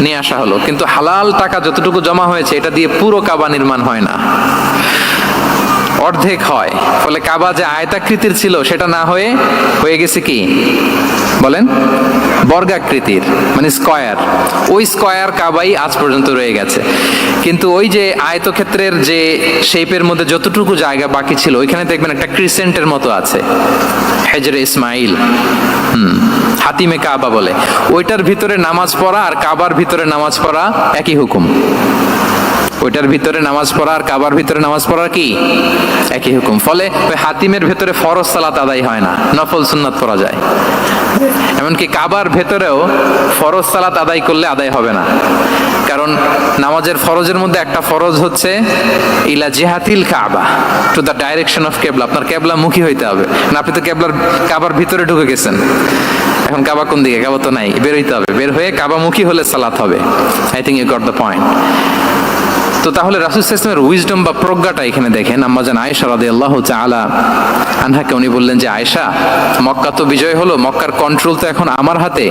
নিয়ে আসা হলো। কিন্তু হালাল টাকা যতটুকু জমা হয়েছে এটা দিয়ে পুরো কাবা নির্মাণ হয় না, অর্ধেক হয়। ফলে কাবা যে আয়তাকৃতির ছিল সেটা না হয়ে গেছে কি বলেন? বর্গাকৃতির, মানে স্কয়ার। ওই স্কয়ার কাবাই আজ পর্যন্ত রয়ে গেছে। কিন্তু ওই যে আয়তক্ষেত্রের যে শেপের মধ্যে যতটুকু জায়গা বাকি ছিল, ওইখানে দেখবেন একটা ক্রিসেন্টের মতো আছে, হেজরে ইসমাইল, হাতিমে কাবা বলে। ওইটার ভিতরে নামাজ পড়া আর কাবার ভিতরে নামাজ পড়া একই হুকুম। ওইটার ভিতরে নামাজ পড়া আর কাবার ভিতরে নামাজ পড়ার কি একই হুকুম। ফলে ওই হাতিমের ভেতরে ফরজ সালাত আদায় হয় না, নফল সুন্নাত পড়া যায়। এমনকি কাবার ভেতরেও ফরজ সালাত আদায় করলে আদায় হবে না, কারণ নামাজের ফরজের মধ্যে একটা ফরজ হচ্ছে ইলা জিহাতিল কাবা, টু দ্য ডাইরেকশন অফ কেবলা। আপনার কেবলা মুখী হইতে হবে না, আপনি তো কাবার ভিতরে ঢুকে গেছেন, এখন কাবা কোন দিকে? কাবা তো নাই, বের হইতে হবে, বের হয়ে কাবা মুখী হলে সালাত হবে। I think you got the point. তো তাহলে রাসূল সাল্লাল্লাহু আলাইহি ওয়াসাল্লামের উইজডম বা প্রজ্ঞাটা এখানে দেখেন। আম্মা জান আয়েশা রাদিয়াল্লাহু তাআলা আনহাকে উনি বললেন যে, আয়েশা, মক্কা তো বিজয় হলো, মক্কার কন্ট্রোল তো এখন আমার হাতে,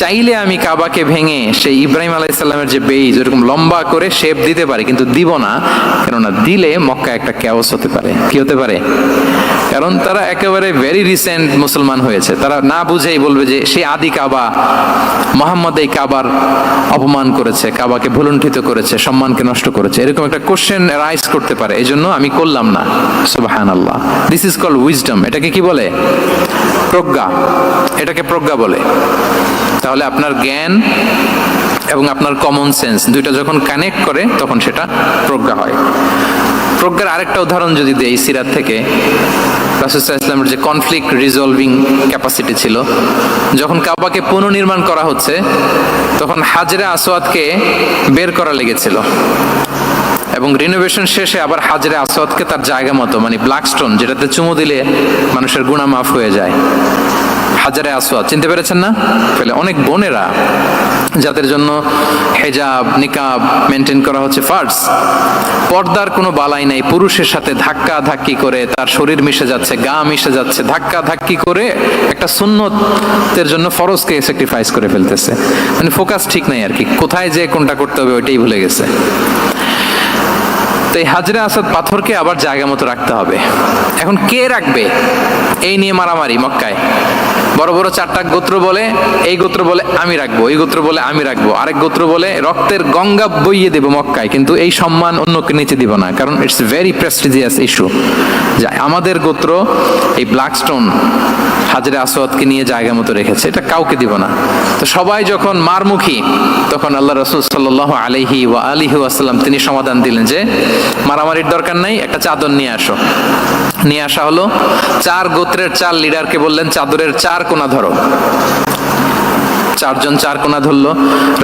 চাইলে আমি কাবাকে ভেঙে সেই ইব্রাহিম আলাইহিস সালামের যে বেইজ ওরকম লম্বা করে শেপ দিতে পারি, কিন্তু দিব না, কেননা দিলে মক্কা একটা ক্যাওস হতে পারে। কি হতে পারে? কারণ তারা একেবারে ভেরি রিসেন্ট মুসলমান হয়েছে, তারা না বুঝেই বলবে যে সেই আদি কাবা, মুহাম্মদ এই কাবার অপমান করেছে, কাবাকে ভুলুণ্ঠিত করেছে, সম্মানকে নষ্ট করেছে, এরকম একটা কোশ্চেন রাইজ করতে পারে। এই জন্য আমি করলাম না। সুবহানাল্লাহ, দিস ইজ কল্ড উইজডম। এটাকে কি বলে? প্রজ্ঞা। এটাকে প্রজ্ঞা বলে। তাহলে আপনার জ্ঞান এবং আপনার কমন সেন্স দুইটা যখন কানেক্ট করে তখন সেটা প্রজ্ঞা হয়। প্রজ্ঞার আরেকটা উদাহরণ যদি দেই সিরাত থেকে, রাসূল সাল্লাল্লাহু আলাইহি ওয়াসাল্লামের যে কনফ্লিক্ট রিজলভিং ক্যাপাসিটি ছিল, যখন কাবাকে পুনর্নির্মাণ করা হচ্ছে তখন হাজরে আসওয়াদকে বের করা লেগেছিল, এবং রিনোভেশন শেষে আবার হাজরে আসওয়াদকে তার জায়গা মতো, মানে ব্ল্যাক স্টোন যেটাতে চুমু দিলে মানুষের গুনাহ মাফ হয়ে যায়, হাজারে আসওয়াদ, চিনতে পেরেছেন না? ফলে অনেক বোনেরা যাদের জন্য হেজাব নিকাব মেনটেন করা হচ্ছে ফার্জ, পর্দার কোনো বালাই নাই, পুরুষের সাথে ধাক্কা ধাক্কি করে তার শরীর মিশে যাচ্ছে, গা মিশে যাচ্ছে, ধাক্কা ধাক্কি করে একটা সুন্নতের জন্য ফরজকে স্যাক্রিফাইস করে ফেলতেছে। মানে ফোকাস ঠিক নাই আর কি, কোথায় যে কোনটা করতে হবে ওইটাই ভুলে গেছে। তো এই হাজরে আসওয়াদ পাথরকে আবার জায়গা মতো রাখতে হবে। এখন কে রাখবে? এই নিয়ে মারামারি মক্কায়। বড় বড় চারটা গোত্র বলে, এই গোত্র বলে আমি রাখবো, এই গোত্র বলে আমি রাখবো, আরেক গোত্র বলে রক্তের গঙ্গা বইয়ে দেবো মক্কায়, কিন্তু এই সম্মান অন্যকে নিতে দিব না, কারণ ইটস ভেরি প্রেস্টিজিয়াস ইস্যু। আমাদের গোত্র এই ব্ল্যাক স্টোন হাজরে আসওয়াদকে নিয়ে জায়গা মতো রেখেছে, এটা কাউকে দিব না। তো সবাই যখন মারমুখী, তখন আল্লাহ রাসূল সাল্লাল্লাহু আলাইহি ওয়া আলিহি ওয়াসাল্লাম তিনি সমাধান দিলেন যে মারামারির দরকার নাই, একটা চাদর নিয়ে আসো। নিয়ে আসা হলো। 4 গোত্রের 4 লিডারকে বললেন চাদরের 4 কোণা ধরো। 4 জন 4 কোণা ধরলো।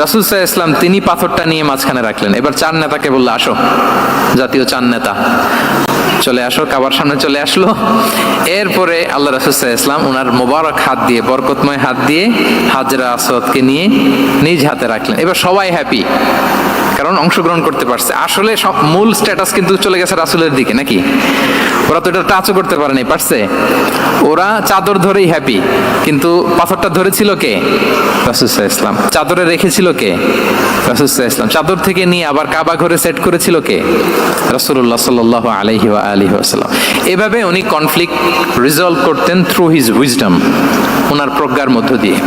রাসূল সাল্লাল্লাহু আলাইহি ওয়াসাল্লাম তিনি পাথরটা নিয়ে মাঝখানে রাখলেন। এবার 4 নেতাকে বললো আসো, জাতীয় 4 নেতা চলে আসো, কাবার সামনে চলে আসলো। এরপরে আল্লাহ রাসূল সাল্লাল্লাহু আলাইহি ওয়াসাল্লাম ওনার মোবারক হাত দিয়ে, বরকতময় হাত দিয়ে হাজরা আসওয়াদকে নিয়ে নিজ হাতে রাখলেন। এবার সবাই হ্যাপি, কারণ অংশগ্রহণ করতে পারছে। আসলে সব মূল স্ট্যাটাস কিন্তু চলে গেছে রাসূলের দিকে, নাকি? ওরা তো এটা টাচও করতে পারে নাই, পারছে? ওরা চাদর ধরেই হ্যাপি, কিন্তু পাথরটা ধরেছিল কে? রাসূল সাল্লাল্লাহু আলাইহি ওয়াসাল্লাম। চাদরে রেখেছিল কে? রাসূল সাল্লাল্লাহু আলাইহি ওয়াসাল্লাম। চাদর থেকে নিয়ে আবার কাবা ঘরে সেট করেছিল কে? রাসূলুল্লাহ সাল্লাল্লাহু আলাইহি ওয়া আলিহি ওয়াসাল্লাম। এভাবে উনি কনফ্লিক্ট রিজলভ করতেন থ্রু হিজ উইজডম, ওনার প্রজ্ঞার মধ্য দিয়ে।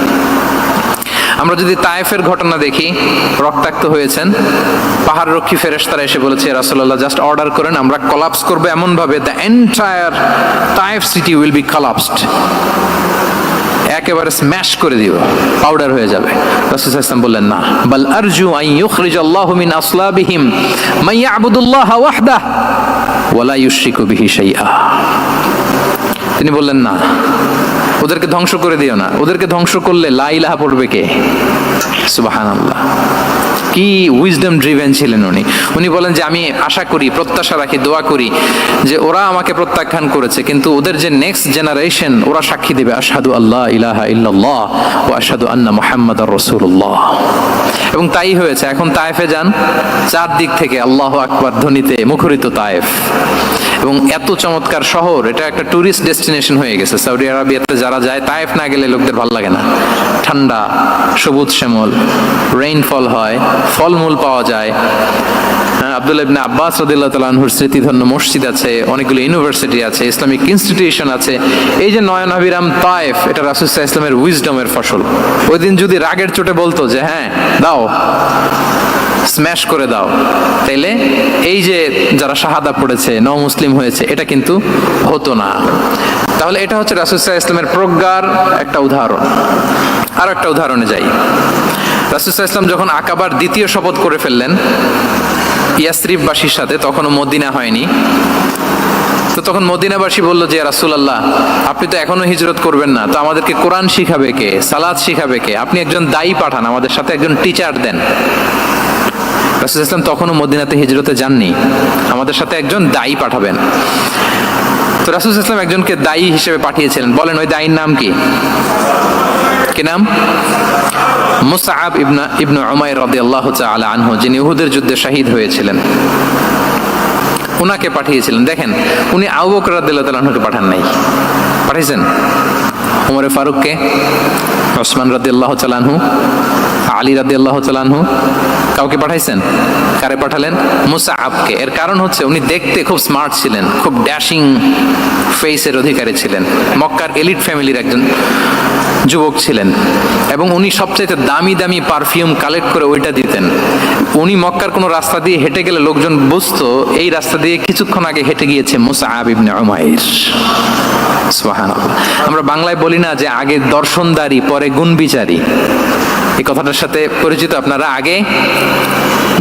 আমরা যদি তায়েফের ঘটনা দেখি, রক্তাক্ত হয়েছেন, পাহাড় রক্ষী ফেরেশতারা এসে বলেছে রাসূলুল্লাহ জাস্ট অর্ডার করেন, আমরা কোলাপস করব এমন ভাবে the entire Taif city will be collapsed, একেবারে স্ম্যাশ করে দিব, পাউডার হয়ে যাবে। রাসূল সাল্লাল্লাহু আলাইহি ওয়াসাল্লাম বললেন না, বাল আরজু আন ইউখরিজাল্লাহু মিন আসলাবিহিম মান ইয়াবুদুল্লাহ ওয়াহদাহ ওয়া লা ইউশরিকু বিহি শাইআ। তিনি বললেন না, ওদেরকে ধ্বংস করে দিও না, ওদেরকে ধ্বংস করলে লা ইলাহা পড়বে কে? সুবহানাল্লাহ। কি উইজডম ড্রিভেন ছিলেন উনি। উনি বলেন যে আমি আশা করি, প্রত্যাশা রাখি, দোয়া করি যে ওরা আমাকে প্রত্যাখ্যান করেছে, কিন্তু ওদের যে নেক্সট জেনারেশন ওরা সাক্ষী দেবে আশহাদু আল্লা ইলাহা ইল্লাল্লাহ ওয়া আশহাদু আন্না মুহাম্মাদার রাসূলুল্লাহ। এবং তাই হয়েছে। এখন তায়েফে যান, চারদিক থেকে আল্লাহু আকবার ধ্বনিতে মুখরিত তায়েফ, এবং এত চমৎকার শহর, এটা একটা টুরিস্ট ডেস্টিনেশন হয়ে গেছে। সৌদি আরবিয়াতে যারা যায়, তায়েফ না গেলে লোকদের ভালো লাগে না। ঠান্ডা, সবুজ শ্যামল, রেইনফল হয়, ফলমূল পাওয়া যায়। আব্দুল্লাহ ইবনে আব্বাস রাদিয়াল্লাহু তাআলা আনহুর স্মৃতিধন্য মসজিদ আছে, অনেকগুলো ইউনিভার্সিটি আছে, ইসলামিক ইনস্টিটিউশন আছে। এই যে নয়নাভিরাম তায়েফ, এটা রাসূল সাল্লাল্লাহু আলাইহি ওয়াসাল্লামের উইজডমের ফসল। ওই দিন যদি রাগের চোটে বলতো যে হ্যাঁ দাও, স্ম্যাশ করে দাও, তাইলে এই যে যারা শাহাদা পড়েছে, মুসলিম হয়েছে, এটা কিন্তু হতো না। তাহলে এটা হচ্ছে রাসূল সাল্লাল্লাহু আলাইহি ওয়াসাল্লামের প্রজ্ঞার একটা উদাহরণ। আর একটা উদাহরণে যাই। রাসূল সাল্লাল্লাহু আলাইহি ওয়াসাল্লাম যখন আকাবার দ্বিতীয় শপথ করে ফেললেন, ইয়াসরিববাসীর সাথে, তখনও মদিনা হয়নি। তো তখন মদিনাবাসী বলল যে রাসূলুল্লাহ, আপনি তো এখনো হিজরত করবেন না, তো আমাদেরকে কোরআন শিখাবে কে, সালাত শিখাবে কে? আপনি একজন দায়ী পাঠান, আমাদের সাথে একজন টিচার দেন। রাসূল ইসলাম তখনও মদিনাতে হিজরতে যাননি, আমাদের সাথে একজন দায়ী পাঠাবেন। তো রাসূল ইসলাম একজনকে দায়ী হিসেবে পাঠিয়েছিলেন। বলেন ওই দায়ীর নাম কি? কি নাম? মুসআব ইবনে উমাইর রাদিয়াল্লাহু তাআলা আনহু, যিনি উহুদের যুদ্ধে শহীদ হয়েছিলেন, উনাকে পাঠিয়েছিলেন। দেখেন, উনি আবু বকর রাদিয়াল্লাহু তাআলা আনহুকে পাঠান নাই, পাঠিয়েছেন ওমরে ফারুককে, ওসমান রাদিয়াল্লাহু তাআলা আনহু, আলী রাদিয়াল্লাহু তাআলা আনহু, কাউকে পাঠাইছেন? কারে পাঠালেন? মুসআবকে। এর কারণ হচ্ছে উনি দেখতে খুব স্মার্ট ছিলেন, খুব ড্যাশিং ফেসের অধিকারী ছিলেন, মক্কার এলিট ফ্যামিলির একজন যুবক ছিলেন, এবং উনি সবচেয়ে দামি দামি পারফিউম কালেক্ট করে ওইটা দিতেন। উনি মক্কার কোনো রাস্তা দিয়ে হেঁটে গেলে লোকজন বুঝতো এই রাস্তা দিয়ে কিছুক্ষণ আগে হেঁটে গিয়েছে মুসআব ইবনে উমাইর। সুবহানাল্লাহ। আমরা বাংলায় বলি না যে আগে দর্শনদারি পরে গুণবিচারী? এই কথাটার সাথে পরিচিত আপনারা? আগে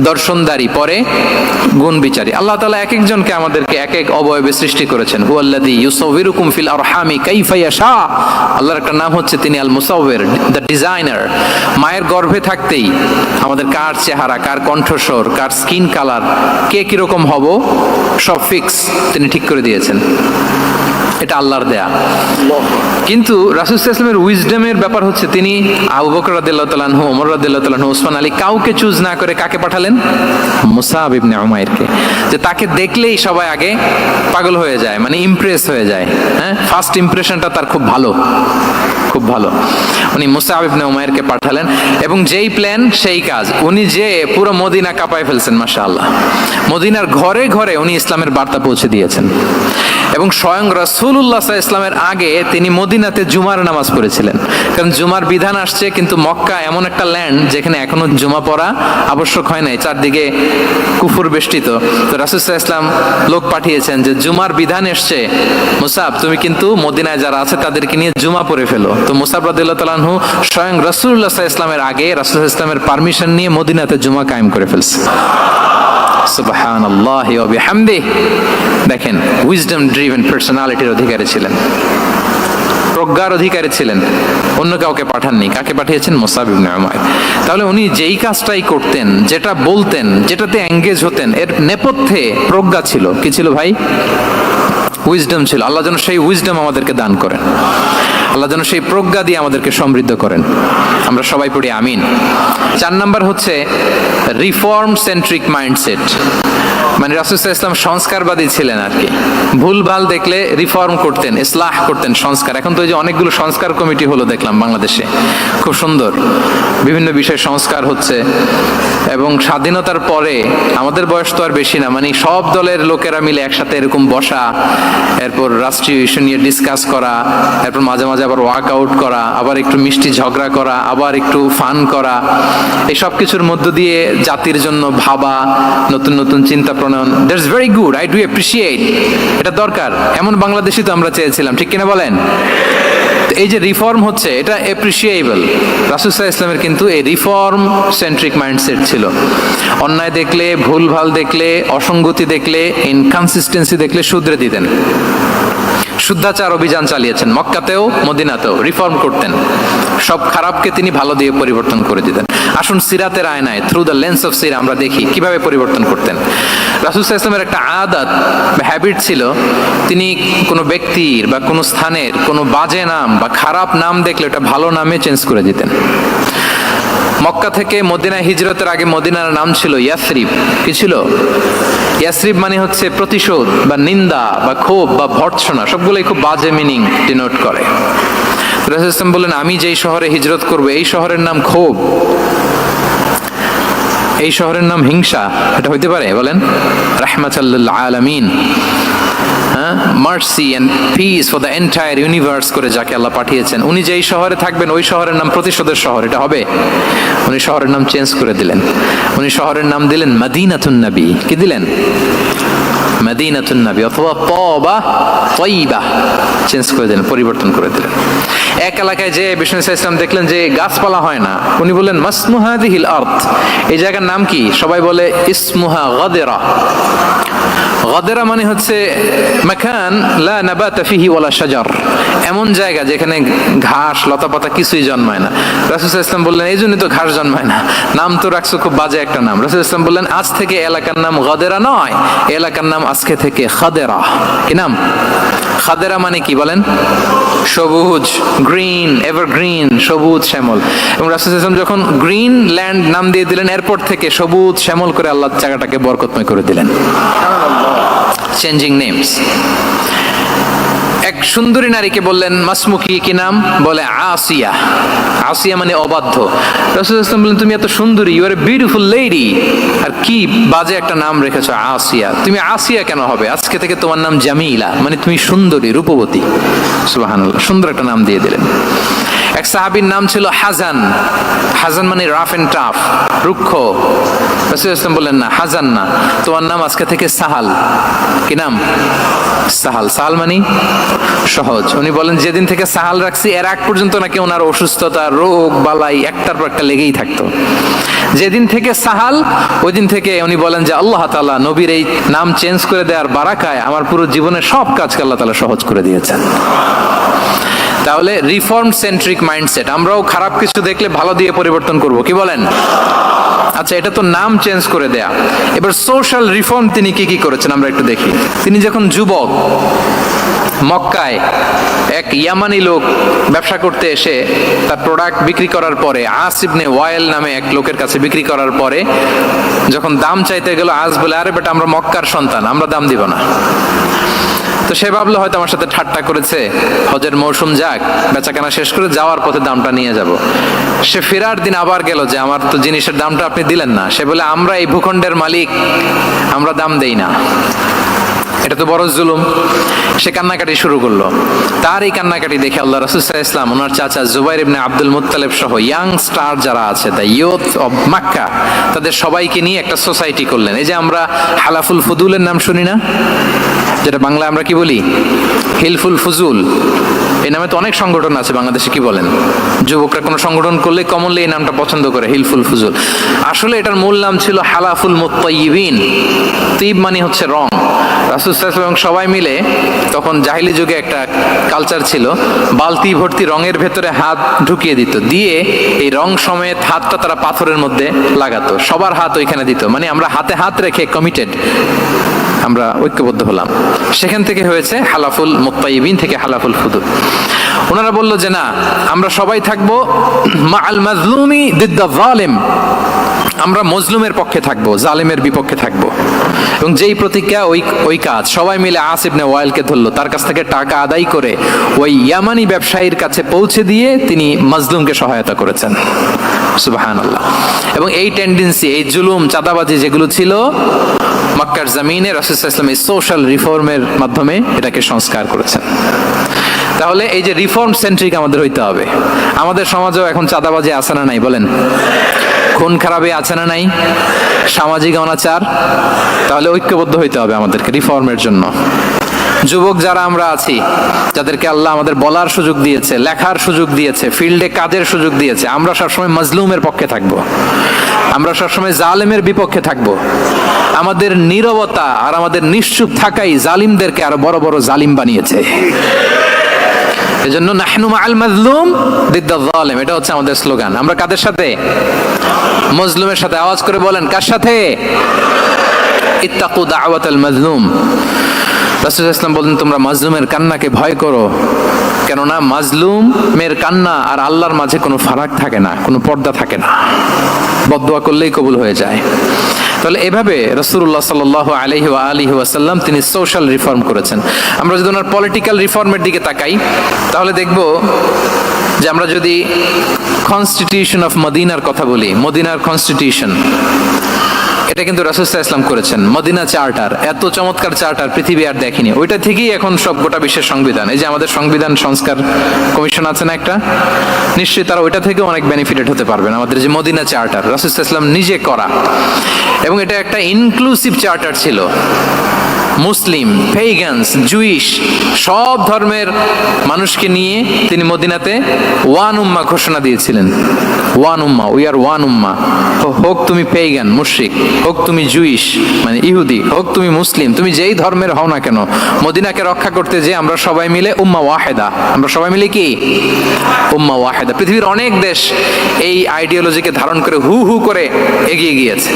দর্শনদারি পরে গুণ বিচারী। আল্লাহ তাআলা এক একজনকে আমাদেরকে এক এক অবয়বে সৃষ্টি করেছেন। হুয়াল্লাযী ইউসাউবিরুকুম ফিল আরহামি কাইফা ইয়াশা। আল্লাহর একটা নাম হচ্ছে তিনি আল মুসাউবির, দ্য ডিজাইনার। মায়ের গর্ভে থাকতেই আমাদের কার চেহারা, কার কণ্ঠস্বর, কার স্কিন কালার, কে কিরকম হব সব ফিক্স তিনি ঠিক করে দিয়েছেন। এটা আল্লাহর দেয়া। কিন্তু রাসূল সাল্লাল্লাহু আলাইহি ওয়াসাল্লামের উইজডমের ব্যাপার হচ্ছে তিনি আবু বকর রাদিয়াল্লাহু তাআলা আনহু, ওমর রাদিয়াল্লাহু তাআলা আনহু, ওসমান আলী কাউকে চুজ না করে কাকে পাঠালেন? মুসআব ইবনে উমাইরকে। যে তাকে দেখলেই সবাই আগে পাগল হয়ে যায়, মানে ইমপ্রেস হয়ে যায়। হ্যাঁ, ফার্স্ট ইমপ্রেশনটা তার খুব ভালো, খুব ভালো। উনি মুসআব ইবনে উমাইরকে পাঠালেন, এবং যেই প্ল্যান সেই কাজ। উনি যে পুরো মদিনা কাঁপায় ফেলছেন, মাশাআল্লাহ। মদিনার ঘরে ঘরে উনি ইসলামের বার্তা পৌঁছে দিয়েছেন, এবং স্বয়ং রাসূলুল্লাহ সাল্লাল্লাহু আলাইহি ওয়াসাল্লামের আগে তিনি মদিনাতে জুমার নামাজ পড়েছিলেন। কারণ জুমার বিধান আসছে, কিন্তু মক্কা এমন একটা ল্যান্ড যেখানে এখনো জুমা পড়া আবশ্যক হয় নাই, চারদিকে কুফর বেষ্টিত। তো রাসূল সাল্লাল্লাহু আলাইহি ওয়াসাল্লাম লোক পাঠিয়েছেন যে জুমার বিধান এসছে, মুসআব তুমি কিন্তু মদিনায় যারা আছে তাদেরকে নিয়ে জুমা পড়ে ফেলো। তো মুসআব রাদিয়াল্লাহু তাআলা আনহু স্বয়ং রাসূলুল্লাহ সাল্লাল্লাহু আলাইহি ওয়াসাল্লামের আগে রাসূল সাল্লাল্লাহু আলাইহি ওয়াসাল্লামের পারমিশন নিয়ে মদিনাতে জুমা কায়েম করে ফেলছে। সুবহানাল্লাহি ওয়া বিহামদিহি। দেখেন, উইজডম ড্রিভেন পার্সোনালিটির অধিকারী ছিলেন, প্রজ্ঞার অধিকারী ছিলেন, অন্য কাউকে পাঠাননি। কাকে পাঠিয়েছেন? মুসআব ইবনে উমাইর। তাহলে উনি যেই কাজটাই করতেন, যেটা বলতেন, যেটাতে এঙ্গেজ হতেন, এর নেপথ্যে প্রজ্ঞা ছিল। কি ছিল ভাই? উইজডম ছিল। আল্লাহ যেন সেই উইজডম আমাদেরকে দান করেন, আল্লাহ যেন সেই প্রজ্ঞা দিয়ে আমাদেরকে সমৃদ্ধ করেন। আমরা সবাই পড়ি আমিন। 4 নাম্বার হচ্ছে রিফর্ম সেন্ট্রিক মাইন্ডসেট। মানে রাসূল সাল্লাল্লাহু আলাইহি ওয়াসাল্লাম সংস্কারবাদী ছিলেন আর কি। ভুলভাল দেখলে রিফর্ম করতেন, ইসলাহ করতেন, সংস্কার। এখন তো এই যে অনেকগুলো সংস্কার কমিটি হলো দেখলাম বাংলাদেশে, খুব সুন্দর বিভিন্ন বিষয়ে সংস্কার হচ্ছে। এবং স্বাধীনতার পরে আমাদের বয়স তো আর বেশি না, মানে সব দলের লোকেরা মিলে একসাথে এরকম বসা, এরপর রাষ্ট্রীয় ইস্যু নিয়ে ডিসকাস করা, এরপর মাঝে মাঝে আবার ওয়াক আউট করা, আবার একটু মিষ্টি ঝগড়া করা, আবার একটু ফান করা, এই সব কিছুর মধ্য দিয়ে জাতির জন্য ভাবা, নতুন নতুন চিন্তা প্রণয়ন। That's very good, I do appreciate. এটা দরকার। এমন বাংলাদেশই তো আমরা চেয়েছিলাম, ঠিক কিনা বলেন? এই যে রিফর্ম হচ্ছে, এটা অ্যাপ্রিসিয়েবল। রাসূল সাল্লাল্লাহু আলাইহি ওয়াসাল্লামের কিন্তু এই রিফর্ম সেন্ট্রিক মাইন্ডসেট ছিল। অন্যায় দেখলে, ভুলভাল দেখলে, অসঙ্গতি দেখলে, ইনকনসিস্টেন্সি দেখলে শুধরে দিতেন। শুদ্ধাচার অভিযান চালিয়েছেন মক্কাতেও মদিনাতেও, রিফর্ম করতেন। সব খারাপকে তিনি ভালো দিয়ে পরিবর্তন করে দিতেন। আসুন সিরাতের আয়নায়, থ্রু দ্য লেন্স অফ সিরা, আমরা দেখি কিভাবে পরিবর্তন করতেন। রাসূল সাল্লাল্লাহু আলাইহি ওয়াসাল্লামের একটা আদত বা হ্যাবিট ছিল, তিনি কোনো ব্যক্তির বা কোনো স্থানের কোনো বাজে নাম বা খারাপ নাম দেখলে ওটা ভালো নামে চেঞ্জ করে দিতেন। মক্কা থেকে মদিনায় হিজরতের আগে মদিনার নাম ছিল ইয়াসরিব। কি ছিল? ইয়াসরিব মানে হচ্ছে প্রতিশোধ বা নিন্দা বা ক্ষোভ বা ভর্ৎসনা, সবগুলোই খুব বাজে মিনিং ডিনোট করে। রাসূল সাল্লাল্লাহু আলাইহি ওয়াসাল্লাম বললেন, আমি যেই শহরে হিজরত করব এই শহরের নাম ক্ষোভ, এই শহরের নাম হিংসা। এটা হইতে পারে? বলেন। রাহমাতাল লিল আলামিন, mercy and peace for the entire universe করে যাকে আল্লাহ পাঠিয়েছেন, উনি যেই শহরে থাকবেন ওই শহরের নাম প্রতিশোধের শহর। এটা হবে? উনি শহরের নাম চেঞ্জ করে দিলেন। উনি শহরের নাম দিলেন মদিনাতুন নবী। কি দিলেন? মদিনাতুন নবী, অথবা তওবা তয়্যিবা চেঞ্জ করে দিলেন, পরিবর্তন করে দিলেন। এক এলাকায় যে বিষ্ণু ইসলাম দেখলেন যে গাছপালা হয় না, উনি বললেন মাসমুহা হাযিহিল আরদ, এই জায়গার নাম কি? সবাই বলে ইসমুহা গাদেরা। গাদেরা মানে হচ্ছে মাকান লা নাবাতা ফিহি ওয়ালা শাজার, এমন জায়গা যেখানে ঘাস লতাপাতা কিছুই জন্মায় না। রাসূল সাল্লাল্লাহু আলাইহি ওয়াসাল্লাম বললেন এই জন্যই তো ঘাস জন্মায় না, নাম তো রাখছো খুব বাজে একটা নাম। রাসূল সাল্লাল্লাহু আলাইহি ওয়াসাল্লাম বললেন আজ থেকে এলাকার নাম গাদেরা নয়, এলাকার নাম আজকে থেকে খাদেরা। কি নাম? খাদেরা মানে কি বলেন? সবুজ, গ্রিন, এভারগ্রিন, সবুজ শ্যামল। এবং রাসূল সাল্লাল্লাহু আলাইহি ওয়াসাল্লাম যখন গ্রিন ল্যান্ড নাম দিয়ে দিলেন, এরপর থেকে সবুজ শ্যামল করে আল্লাহ জায়গাটাকে বরকতময় করে দিলেন। Changing names. এক সুন্দরী নারীকে বললেন মাসমুকি, কি নাম? বলে আসিয়া। আসিয়া মানে অবাধ্য। রাসূল সাল্লাল্লাহু আলাইহি ওয়াসাল্লাম বললেন তুমি এত সুন্দরী, you are a beautiful lady, আর কি বাজে একটা নাম রেখেছো আসিয়া। তুমি আসিয়া কেন হবে? আজকে থেকে তোমার নাম জামিলা, মানে তুমি সুন্দরী, রূপবতী। সুবহানাল্লাহ, সুন্দর একটা নাম দিয়ে দিলেন। এক সাহাবীর নাম ছিল হাজান। হাজান মানে রাফ এন্ড টাফ, রুক্ষ। রাসূল সাল্লাল্লাহু আলাইহি ওয়াসাল্লাম বললেন না, হাজান না, তোমার নাম আজকে থেকে সাহাল। কি নাম? সাহাল। সাহাল মানে সহজ। উনি বলেন যেদিন থেকে সাহাল রাখছি এর আগ পর্যন্ত নাকি ওনার অসুস্থতা, রোগ বালাই একটার পর একটা লেগেই থাকতো। যেদিন থেকে সাহাল, ওই দিন থেকে উনি বলেন যে আল্লাহ তাআলা নবীর এই নাম চেঞ্জ করে দেওয়ার বারাকায় আমার পুরো জীবনের সব কাজকে আল্লাহ তাআলা সহজ করে দিয়েছেন। তাহলে রিফর্ম সেন্ট্রিক মাইন্ডসেট, আমরাও খারাপ কিছু দেখলে ভালো দিয়ে পরিবর্তন করব, কি বলেন? আচ্ছা, এটা তো নাম চেঞ্জ করে দেয়া। এবার সোশ্যাল রিফর্ম তিনি কি কি করেছেন আমরা একটু দেখি। তিনি যখন যুবক, মক্কায় এক ইয়ামানি লোক ব্যবসা করতে এসে তার প্রোডাক্ট বিক্রি করার পরে, আস ইবনে ওয়াইল নামে এক লোকের কাছে বিক্রি করার পরে যখন দাম চাইতে গেল, আস বলে আরে বেটা আমরা মক্কার সন্তান, আমরা দাম দিব না। তো সে ভাবলো হয়তো আমার সাথে ঠাট্টা করেছে, হজের মৌসুম যাক, বেচাকেনা শেষ করে যাওয়ার পথে দামটা নিয়ে যাব। সে ফেরার দিন আবার গেল যে আমার তো জিনিসের দামটা আপনি দিলেন না। সে বলে আমরা এই ভূখণ্ডের মালিক, আমরা দাম দেই না। এটা তো বড় জুলুম। সে কান্নাকাটি শুরু করলো। তার এই কান্নাকাটি দেখে আল্লাহ রাসূল সাল্লাল্লাহু আলাইহি ওয়াসাল্লাম ওনার চাচা জুবাইর ইবনে আব্দুল মুত্তালিব সহ ইয়াং স্টার যারা আছে, দ্য ইয়ুথ অফ মক্কা, তাদের সবাইকে নিয়ে একটা সোসাইটি করলেন। এই যে আমরা হালাফুল ফুদুলের নাম শুনি না, যেটা বাংলায় আমরা কি বলি হিলফুল ফুজুল, এই নামে তো অনেক সংগঠন আছে বাংলাদেশে। কি বলেন? যুবকরা কোনো সংগঠন করলে কমনলি এই নামটা পছন্দ করে, হিলফুল ফুজুল। আসলে এটার মূল নাম ছিল হালাফুল মুত্তাইয়িবিন। তিব মানে হচ্ছে রং। রাসূল সাল্লাল্লাহু আলাইহি ওয়াসাল্লাম সবাই মিলে, তখন জাহিলি যুগে একটা কালচার ছিল, বালতি ভর্তি রঙের ভেতরে হাত ঢুকিয়ে দিত, দিয়ে এই রং সমেত হাতটা তারা পাথরের মধ্যে লাগাতো, সবার হাত ওইখানে দিত, মানে আমরা হাতে হাত রেখে কমিটেড, আমরা ঐক্যবদ্ধ হলাম। সেখান থেকে হয়েছে হালাফুল মুত্তাইয়িবিন থেকে হালাফুল ফুদুল। ওনারা বলল যে না, আমরা সবাই থাকবো মাআল মাজলুমি দিদ্দা যালিম, আমরা মজলুমের পক্ষে থাকবো, জালেমের বিপক্ষে থাকবো। এবং যেই প্রতিজ্ঞা ওই কাজ। সবাই মিলে আস ইবনে ওয়াইলকে ধরলো, তার কাছ থেকে টাকা আদায় করে ওই ইয়ামানি ব্যবসায়ীর কাছে পৌঁছে দিয়ে তিনি মাজলুমকে সহায়তা করেছেন। সুবহানাল্লাহ। এবং এই টেন্ডেন্সি, এই জুলুম, চাঁদাবাজি যেগুলো ছিল মক্কার জমিনে, রাসূল সাল্লাল্লাহু আলাইহি ওয়াসাল্লাম এই সোশ্যাল রিফর্মের মাধ্যমে এটাকে সংস্কার করেছেন। তাহলে এই যে রিফর্ম সেন্ট্রিক আমাদের হইতে হবে। আমাদের সমাজেও এখন চাঁদাবাজি আছে না নাই বলেন? খুন খারাপি আছে না নাই? সামাজিক অনাচার। তাহলে ঐক্যবদ্ধ হইতে হবে আমাদেরকে রিফর্মের জন্য। যুবক যারা আমরা আছি, যাদেরকে আল্লাহ আমাদের বলার সুযোগ দিয়েছে, লেখার সুযোগ দিয়েছে, ফিল্ডে কাজের সুযোগ দিয়েছে, আমরা সবসময় মাজলুমের পক্ষে থাকবো, আমরা সবসময় জালেমের বিপক্ষে থাকবো। আমাদের নীরবতা আর আমাদের নিশ্চুপ থাকাই জালিমদেরকে আরো বড় বড় জালিম বানিয়েছে। এজন্য নাহনু মাআল মাজলুম দিদ্দা যালিম, এটা হচ্ছে আমাদের স্লোগান। আমরা কাদের সাথে? মজলুমের সাথে। আওয়াজ করে বলেন, কার সাথে? ইত্তাকু দাওয়াতাল মাজলুম। রাসূল সাল্লাল্লাহু আলাইহি ওয়াসাল্লাম বলেন তোমরা মাজলুমের কান্নাকে ভয় করো, কেননা মাজলুমের কান্না আর আল্লাহর মাঝে কোনো ফারাক থাকে না, কোনো পর্দা থাকে না, বদদুয়া করলেই কবুল হয়ে যায়। তাহলে এভাবে রাসূলুল্লাহ সাল্লাল্লাহু আলাইহি ওয়া আলিহি ওয়াসাল্লাম তিনি সোশ্যাল রিফর্ম করেছেন। আমরা যদি ওনার পলিটিক্যাল রিফর্মের দিকে তাকাই, তাহলে দেখব যে আমরা যদি কনস্টিটিউশন অফ মদিনার কথা বলি, মদিনার কনস্টিটিউশন, এটা কিন্তু রাসূল সাল্লাল্লাহু আলাইহি ওয়াসাল্লাম করেছেন। মদিনা চার্টার, এত চমৎকার চার্টার পৃথিবী আর দেখেনি। ওইটা থেকেই এখন সব গোটা বিশ্বের সংবিধান। এই যে আমাদের সংবিধান সংস্কার কমিশন আছে না একটা, নিশ্চয়ই তারা ওইটা থেকে অনেক বেনিফিটেড হতে পারবেন। আমাদের যে মদিনা চার্টার, রাসূল সাল্লাল্লাহু আলাইহি ওয়াসাল্লাম নিজে করা, এবং এটা একটা ইনক্লুসিভ চার্টার ছিল। মুসলিম, পেগানস, জুইশ, সব ধর্মের মানুষকে নিয়ে তিনি মদিনাতে ওয়ান উম্মাহ ঘোষণা দিয়েছিলেন। ওয়ান উম্মাহ, উই আর ওয়ান উম্মাহ। হোক তুমি পেগান মুশরিক, হোক তুমি জুইশ মানে ইহুদি, হোক তুমি মুসলিম, তুমি যেই ধর্মের হও না কেন, মদিনাকে রক্ষা করতে যে আমরা সবাই মিলে উম্মাহ ওয়াহেদা, আমরা সবাই মিলে কি উম্মাহ ওয়াহেদা। পৃথিবীর অনেক দেশ এই আইডিওলজিকে ধারণ করে হু হু করে এগিয়ে গিয়েছে।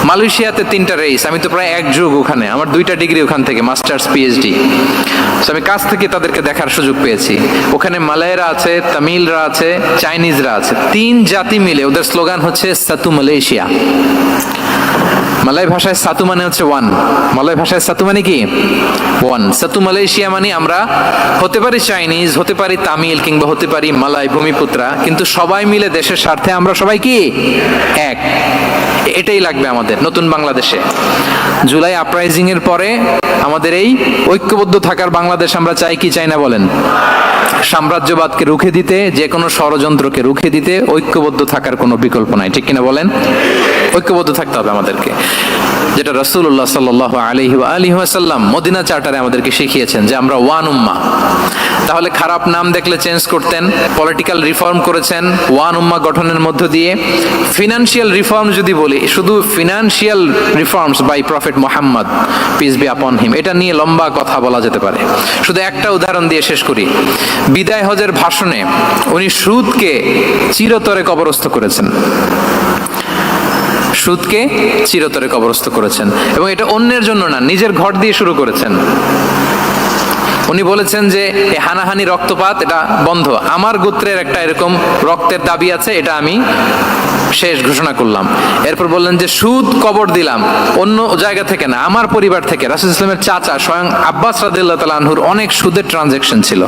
মালয়েশিয়াতে 3টা রেস, আমি তো প্রায় এক যুগ ওখানে, আমার 2টা ডিগ্রি ওখান থেকে, মাস্টার্স পিএইচডি। আমি কাছ থেকে তাদেরকে দেখার সুযোগ পেয়েছি। ওখানে মালয়েরা আছে, তামিলরা আছে, চাইনিজরা আছে, 3 জাতি মিলে ওদের স্লোগান হচ্ছে সাতু মালয়েশিয়া। মালয় ভাষায় সাতু মানে হচ্ছে ওয়ান, মালয় ভাষায় সাতু মানে কি ওয়ান। সাতু মালয়েশিয়া মানে আমরা হতে পারি চাইনিজ, হতে পারি তামিল, কিংবা হতে পারি মালয় ভূমিপুত্রা, কিন্তু সবাই মিলে দেশের স্বার্থে আমরা সবাই কি এক। এটাই লাগবে আমাদের নতুন বাংলাদেশে। জুলাই আপরাইজিং এর পরে আমাদের এই ঐক্যবদ্ধ থাকার বাংলাদেশ আমরা চাই কি চাই না বলেন? সাম্রাজ্যবাদকে রুখে দিতে, যে কোনো ষড়যন্ত্রকে রুখে দিতে ঐক্যবদ্ধ থাকার কোনো বিকল্প নাই, ঠিক কিনা বলেন? ঐক্যবদ্ধ থাকতে হবে আমাদেরকে, যেটা রাসূলুল্লাহ সাল্লাল্লাহু আলাইহি ওয়া আলিহি ওয়াসাল্লাম মদিনা চার্টারে আমাদেরকে শিখিয়েছেন যে আমরা ওয়ান উম্মাহ। তাহলে খারাপ নাম দেখলে চেঞ্জ করতেন, পলিটিক্যাল রিফর্ম করেছেন ওয়ান উম্মাহ গঠনের মধ্য দিয়ে। ফিনান্সিয়াল রিফর্ম যদি বলি, শুধু financial reforms by prophet Muhammad peace be upon him, এটা নিয়ে লম্বা কথা বলা যেতে পারে। শুধু একটা উদাহরণ দিয়ে শেষ করি। বিদায় হজের ভাষণে উনি সুদকে চিরতরে কবরস্থ করেছেন, সুদকে চিরতরে কবরস্থ করেছেন, এবং এটা অন্যের জন্য না, নিজের ঘর দিয়ে শুরু করেছেন। উনি বলেছেন যে এই হানাহানি রক্তপাত এটা বন্ধ, আমার গোত্রের একটা এরকম রক্তের দাবি আছে, এটা আমি শেষ ঘোষণা করলাম। এরপর বললেন যে সুদ কবর দিলাম, অন্য জায়গা থেকে না, আমার পরিবার থেকে। রাসূল ইসলামের চাচা স্বয়ং আব্বাস রাদিয়াল্লাহু তাআলা আনহুর অনেক সুদের ট্রানজাকশন ছিল,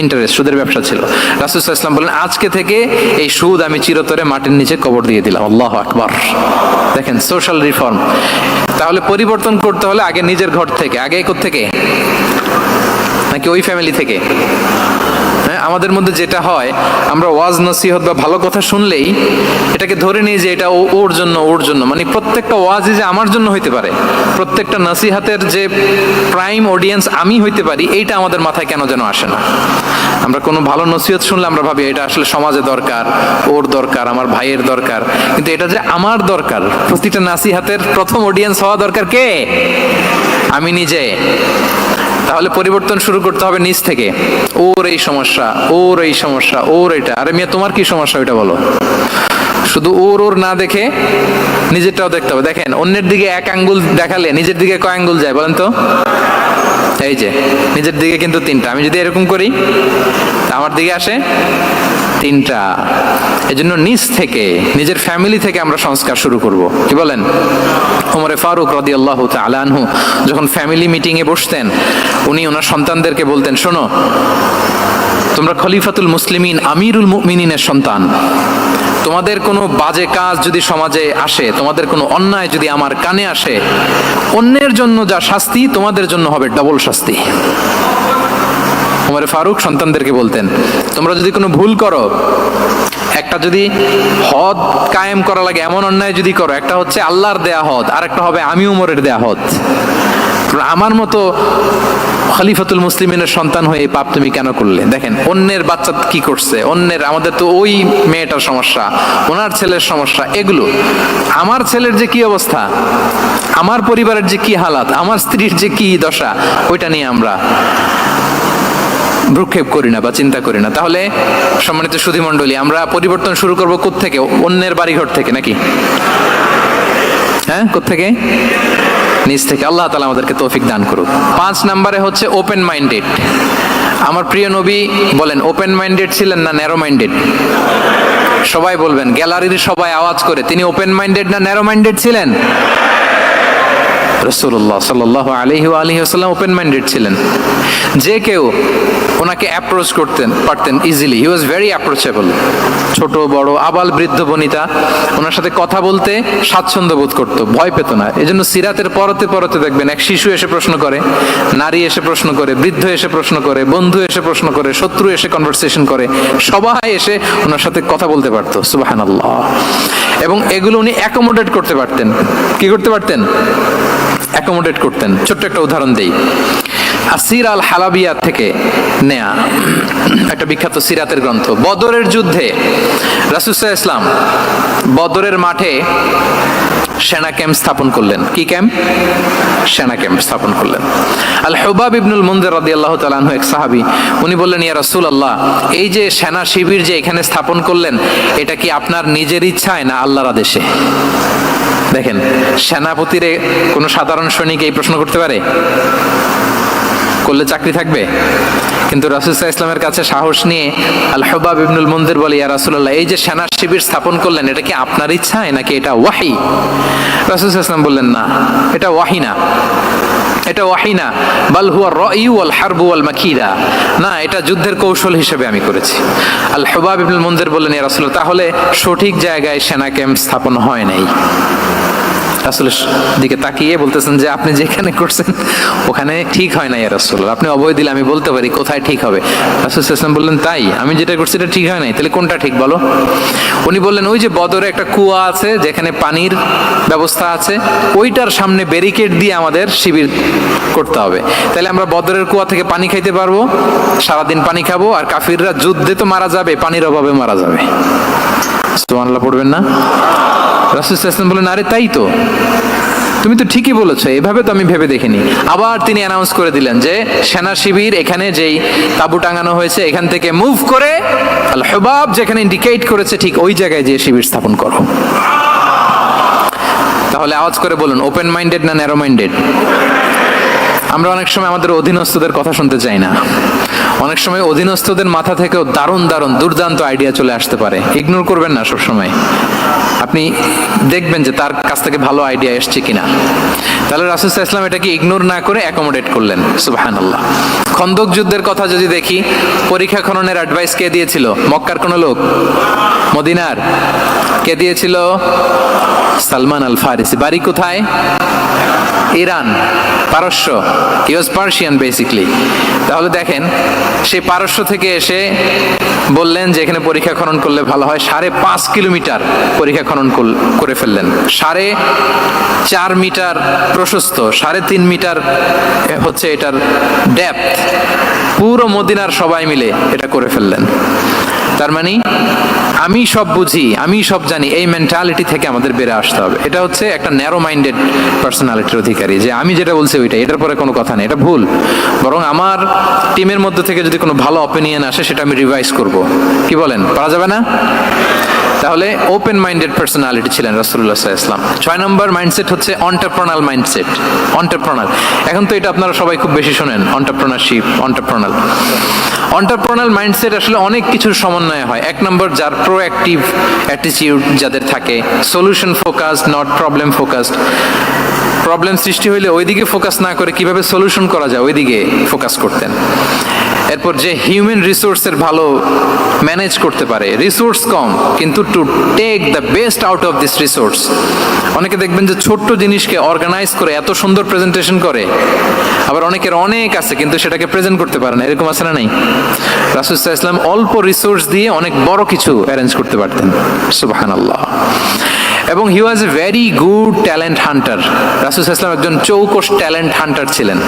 ইন্টারেস্ট, সুদের ব্যবসা ছিল। রাসূল সাল্লাল্লাহু আলাইহি ওয়াসাল্লাম বলেন আজকে থেকে এই সুদ আমি চিরতরে মাটির নিচে কবর দিয়ে দিলাম। আল্লাহু আকবার। দেখেন সোশ্যাল রিফর্ম। তাহলে পরিবর্তন করতে হলে আগে নিজের ঘর থেকে, আগে কোত্থেকে? নাকি ওই ফ্যামিলি থেকে? হ্যাঁ, আমাদের মধ্যে যেটা হয়, আমরা ওয়াজ নসিহত বা ভালো কথা শুনলেই এটাকে ধরে নিই যে এটা ওর জন্য, ওর জন্য। মানে প্রত্যেকটা ওয়াজই যে আমার জন্য হইতে পারে, প্রত্যেকটা নসিহাতের যে প্রাইম অডিয়েন্স আমি হইতে পারি, এইটা আমাদের মাথায় কেন যেন আসে না। আমরা কোনো ভালো নসিহত শুনলে আমরা ভাবি এটা আসলে সমাজে দরকার, ওর দরকার, আমার ভাইয়ের দরকার, কিন্তু এটা যে আমার দরকার, প্রতিটা নসিহাতের প্রথম অডিয়েন্স হওয়া দরকার কে? আমি নিজে। তাহলে পরিবর্তন শুরু করতে হবে নিজ থেকে। ওর এই সমস্যা, ওর এই সমস্যা, ওর এটা। আরে মিয়া তোমার কি সমস্যা ওইটা বলো। শুধু ওর ওর না দেখে নিজেরটাও দেখতে হবে। দেখেন অন্যের দিকে এক আঙ্গুল দেখালে নিজের দিকে কয় আঙ্গুল যায় বলেন তো? এই যে নিজের দিকে কিন্তু 3টা। আমি যদি এরকম করি আমার দিকে আসে 3টা। এজন্য নিজ থেকে, নিজের ফ্যামিলি থেকে আমরা সংস্কার শুরু করব। কি বলেন? ওমরে ফারুক রাদিয়াল্লাহু তাআলা আনহু যখন ফ্যামিলি মিটিং এ বসতেন, উনি ওনার সন্তানদেরকে বলতেন, শোনো, তোমরা খলিফাতুল মুসলিমিন, আমিরুল মুমিনিনের সন্তান। তোমাদের কোনো বাজে কাজ যদি সমাজে আসে, তোমাদের কোনো অন্যায় যদি আমার কানে আসে, অন্যের জন্য যা শাস্তি তোমাদের জন্য হবে ডবল শাস্তি। ওমর ফারুক সন্তানদেরকে বলতেন, তোমরা যদি কোনো ভুল করো, একটা যদি হদ কায়েম করা লাগে এমন অন্যায় যদি করো, একটা হচ্ছে আল্লাহর দেয়া হদ, আর একটা হবে আমি উমরের দেয়া হদ। আমার মতো খলিফাতুল মুসলিমিনের সন্তান হয়ে এই পাপ তুমি কেন করলে? দেখেন অন্যের বাচ্চা কি করছে, অন্যের, আমাদের তো ওই মেয়েটার সমস্যা, ওনার ছেলের সমস্যা, এগুলো। আমার ছেলের যে কি অবস্থা, আমার পরিবারের যে কি হালাত, আমার স্ত্রীর যে কি দশা, ওইটা নিয়ে আমরা ভ্রুক্ষেপ করি না বা চিন্তা করি না। তাহলে সম্মানিত সুধীমণ্ডলী, আমরা পরিবর্তন শুরু করবো কোত্থেকে? অন্যের বাড়িঘর থেকে নাকি? হ্যাঁ, কোত্থেকে? নিজ থেকে। আল্লাহ তাআলা আমাদেরকে তৌফিক দান করুক। 5 নম্বরে হচ্ছে ওপেন মাইন্ডেড। আমার প্রিয় নবী বলেন ওপেন মাইন্ডেড ছিলেন না ন্যারো মাইন্ডেড? সবাই বলবেন, গ্যালারির সবাই আওয়াজ করে, তিনি ওপেন মাইন্ডেড না ন্যারো মাইন্ডেড ছিলেন? রাসূলুল্লাহ সাল্লাল্লাহু আলাইহি ওয়া আলিহি ওয়াসাল্লাম ওপেন মাইন্ডেড ছিলেন। যে কেউ ওনাকে অ্যাপ্রোচ করতেন পারতেন easily, he was very approachable. ছোট বড় আবাল বৃদ্ধ বনিতা ওনার সাথে কথা বলতে স্বাচ্ছন্দ্য বোধ করতো, ভয় পেত না। এজন্য সিরাতের পরতে পরতে দেখবেন এক শিশু এসে প্রশ্ন করে, নারী এসে প্রশ্ন করে, বৃদ্ধ এসে প্রশ্ন করে, বন্ধু এসে প্রশ্ন করে, শত্রু এসে কনভারসেশন করে, সবাই এসে ওনার সাথে কথা বলতে পারতো। সুবহানাল্লাহ। এবং এগুলো উনি অ্যাকোমোডেট করতে পারতেন। কি করতে পারতেন? অ্যাকোমোডেট করতেন। ছোট্ট একটা উদাহরণ দেই, আসির আল হালাবিয়া থেকে নেয়া একটা বিখ্যাত সিরাতের গ্রন্থ। বদরের যুদ্ধে রাসূল সাল্লাল্লাহু আলাইহি ওয়াসাল্লাম বদরের মাঠে সেনা ক্যাম্প স্থাপন করলেন। কি ক্যাম্প? সেনা ক্যাম্প স্থাপন করলেন। আল হুবাব ইবনুল মুনজির রাদিয়াল্লাহু তাআলা আনহু এক সাহাবী, উনি বললেন, ইয়া রাসূলুল্লাহ, এই যে সেনা শিবির যে এখানে স্থাপন করলেন, এটা কি আপনার নিজের ইচ্ছায় না আল্লাহর আদেশে? দেখেন, সেনাপতিরে কোনো সাধারণ সৈনিক এই প্রশ্ন করতে পারে? করলে চাকরি থাকবে? কিন্তু রাসূল সাল্লাল্লাহু আলাইহি ওয়াসাল্লামের কাছে সাহস নিয়ে আল হুবাব ইবনুল মুনজির বলে, ইয়া রাসূলুল্লাহ, এই যে সেনা শিবির স্থাপন করলেন, এটা কি আপনার ইচ্ছায় নাকি এটা ওয়াহি? রাসূল সাল্লাল্লাহু আলাইহি ওয়াসাল্লাম বললেন, না, এটা ওয়াহি না, এটা ওয়াহি না, বাল হুয়া রায়ু ওয়াল হারবু ওয়াল মাকিদা, না, এটা যুদ্ধের কৌশল হিসেবে আমি করেছি। আল হুবাব ইবনুল মুনজির বললেন, ইয়া রাসূলুল্লাহ, তাহলে সঠিক জায়গায় সেনা ক্যাম্প স্থাপন হয় নাই। রাসূলের দিকে তাকিয়ে বলতেছেন যে আপনি যেখানে করছেন ওখানে ঠিক হয় না ইয়া রাসূলুল্লাহ, আপনি অভয় দিলে আমি বলতে পারি কোথায় ঠিক হবে। রাসূল সাল্লাল্লাহু আলাইহি ওয়াসাল্লাম বললেন, তাই? আমি যেটা করছি এটা ঠিক হয় নাই, তাহলে কোনটা ঠিক বলো? উনি বললেন, ওই যে বদরে একটা কুয়া আছে যেখানে পানির ব্যবস্থা আছে, ওইটার সামনে ব্যারিকেড দিয়ে আমাদের শিবির করতে হবে, তাহলে আমরা বদরের কুয়া থেকে পানি খাইতে পারবো, সারাদিন পানি খাবো, আর কাফিররা যুদ্ধে তো মারা যাবে, পানির অভাবে মারা যাবে। সুবহানাল্লাহ পড়বেন না? রাসূল সাল্লাল্লাহু আলাইহি ওয়াসাল্লাম বললেন, আরে তাই তো, তুমি তো ঠিকই বলেছো, এভাবে তো আমি ভেবে দেখিনি। আবার তিনি অ্যানাউন্স করে দিলেন যে সেনা শিবির এখানে যেই তাঁবু টাঙানো হয়েছে এখান থেকে মুভ করে আল হুবাব যেখানে ইন্ডিকেট করেছে ঠিক ওই জায়গায় যে শিবির স্থাপন করো। তাহলে আওয়াজ করে বলুন, ওপেন মাইন্ডেড না ন্যারো মাইন্ডেড? আমরা অনেক সময় আমাদের অধীনস্থদের কথা শুনতে চাই না। অনেক সময় অধীনস্থদের মাথা থেকেও দারুণ দারুণ দুর্দান্ত আইডিয়া চলে আসতে পারে, ইগনোর করবেন না সব সময়। আপনি দেখবেন যে তার কাছ থেকে ভালো আইডিয়া এসছে কিনা। তাহলে রাসূল সাল্লাল্লাহু আলাইহি ওয়াসাল্লাম এটাকে ইগনোর না করে অ্যাকোমোডেট করলেন। সুবহানাল্লাহ। খন্দক যুদ্ধের কথা যদি দেখি, পরীক্ষা খননের অ্যাডভাইস কে দিয়েছিল? মক্কার কোন লোক? মদিনার? কে দিয়েছিল? সালমান আল ফারিসি। বাড়ি কোথায়? ইরান, পারস্য। হি ওয়াজ পার্সিয়ান বেসিক্যালি। তাহলে দেখেন, সেই পারস্য থেকে এসে বললেন যে এখানে পরীক্ষা খনন করলে ভালো হয়। 5.5 কিলোমিটার পরীক্ষা খনন করে ফেললেন। 4.5 মিটার প্রশস্ত, 3.5 মিটার হচ্ছে এটার ডেপথ। পুরো মদিনার সবাই মিলে এটা করে ফেললেন। তার মানে আমি সব বুঝি, আমি সব জানি, এই মেন্টালিটি থেকে আমাদের বেড়ে আসতে হবে। এটা হচ্ছে একটা ন্যারো মাইন্ডেড পার্সোনালিটির অধিকারী, যে আমি যেটা বলছি ওইটা, এটার পরে কোনো কথা নেই, এটা ভুল। বরং আমার টিমের মধ্যে থেকে যদি কোনো ভালো অপিনিয়ন আসে সেটা আমি রিভাইজ করব। কি বলেন, পারা যাবে না? তাহলে ওপেন মাইন্ডেড পার্সোনালিটি ছিলেন রাসূলুল্লাহ সাল্লাল্লাহু আলাইহি ওয়াসাল্লাম। 6 নম্বর মাইন্ডসেট হচ্ছে অন্টারপ্রেনাল মাইন্ডসেট। অন্টারপ্রেনাল, এখন তো এটা আপনারা সবাই খুব বেশি শোনেন, অন্টারপ্রেনারশিপ, অন্টারপ্রেনাল। অন্টারপ্রেনাল মাইন্ডসেট আসলে অনেক কিছুর সমন্বয় হয়। 1 নম্বর, যার প্রোঅ্যাক্টিভ অ্যাটিটিউড যাদের থাকে, solution focused, not problem focused. Problem সৃষ্টি হইলে ওইদিকে ফোকাস না করে কিভাবে সলিউশন করা যায় ওইদিকে ফোকাস করতেন। এরপর যে হিউম্যান রিসোর্সের ভালো ম্যানেজ করতে পারে, রিসোর্স কম কিন্তু to take the best out of this resource. অনেকে দেখবেন যে ছোট্ট জিনিসকে অর্গানাইজ করে এত সুন্দর প্রেজেন্টেশন করে, আবার অনেকের অনেক আছে কিন্তু সেটাকে প্রেজেন্ট করতে পারে না, এরকম আছে না? নাই? রাসূল সাল্লাল্লাহু আলাইহি ওয়াসাল্লাম অল্প রিসোর্স দিয়ে অনেক বড় কিছু অ্যারেঞ্জ করতে পারতেন। সুবহানাল্লাহ। এবং he was a very good talent hunter. রাসূল সাল্লাল্লাহু আলাইহি ওয়াসাল্লাম একজন চৌকস ট্যালেন্ট হান্টার ছিলেন।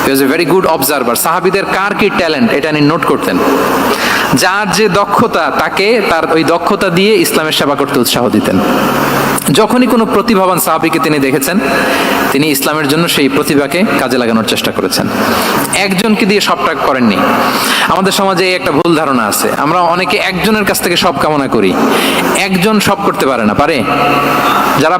He was a very good observer. সাহাবীদের কার কি ট্যালেন্ট এটা তিনি নোট করতেন। যার যে দক্ষতা, তাকে তার ওই দক্ষতা দিয়ে ইসলামের সেবা করতে উৎসাহ দিতেন। যখনই কোনো প্রতিভাবান সাহাবীকে তিনি দেখেছেন, তিনি ইসলামের জন্য সেই প্রতিভাকে কাজে লাগানোর চেষ্টা করেছেন। একজনকে দিয়ে সবটা করেননি। আমাদের সমাজে এই একটা ভুল ধারণা আছে, আমরা অনেকে একজনের কাছ থেকে সব কামনা করি। একজন সব করতে পারে না, পারে? যারা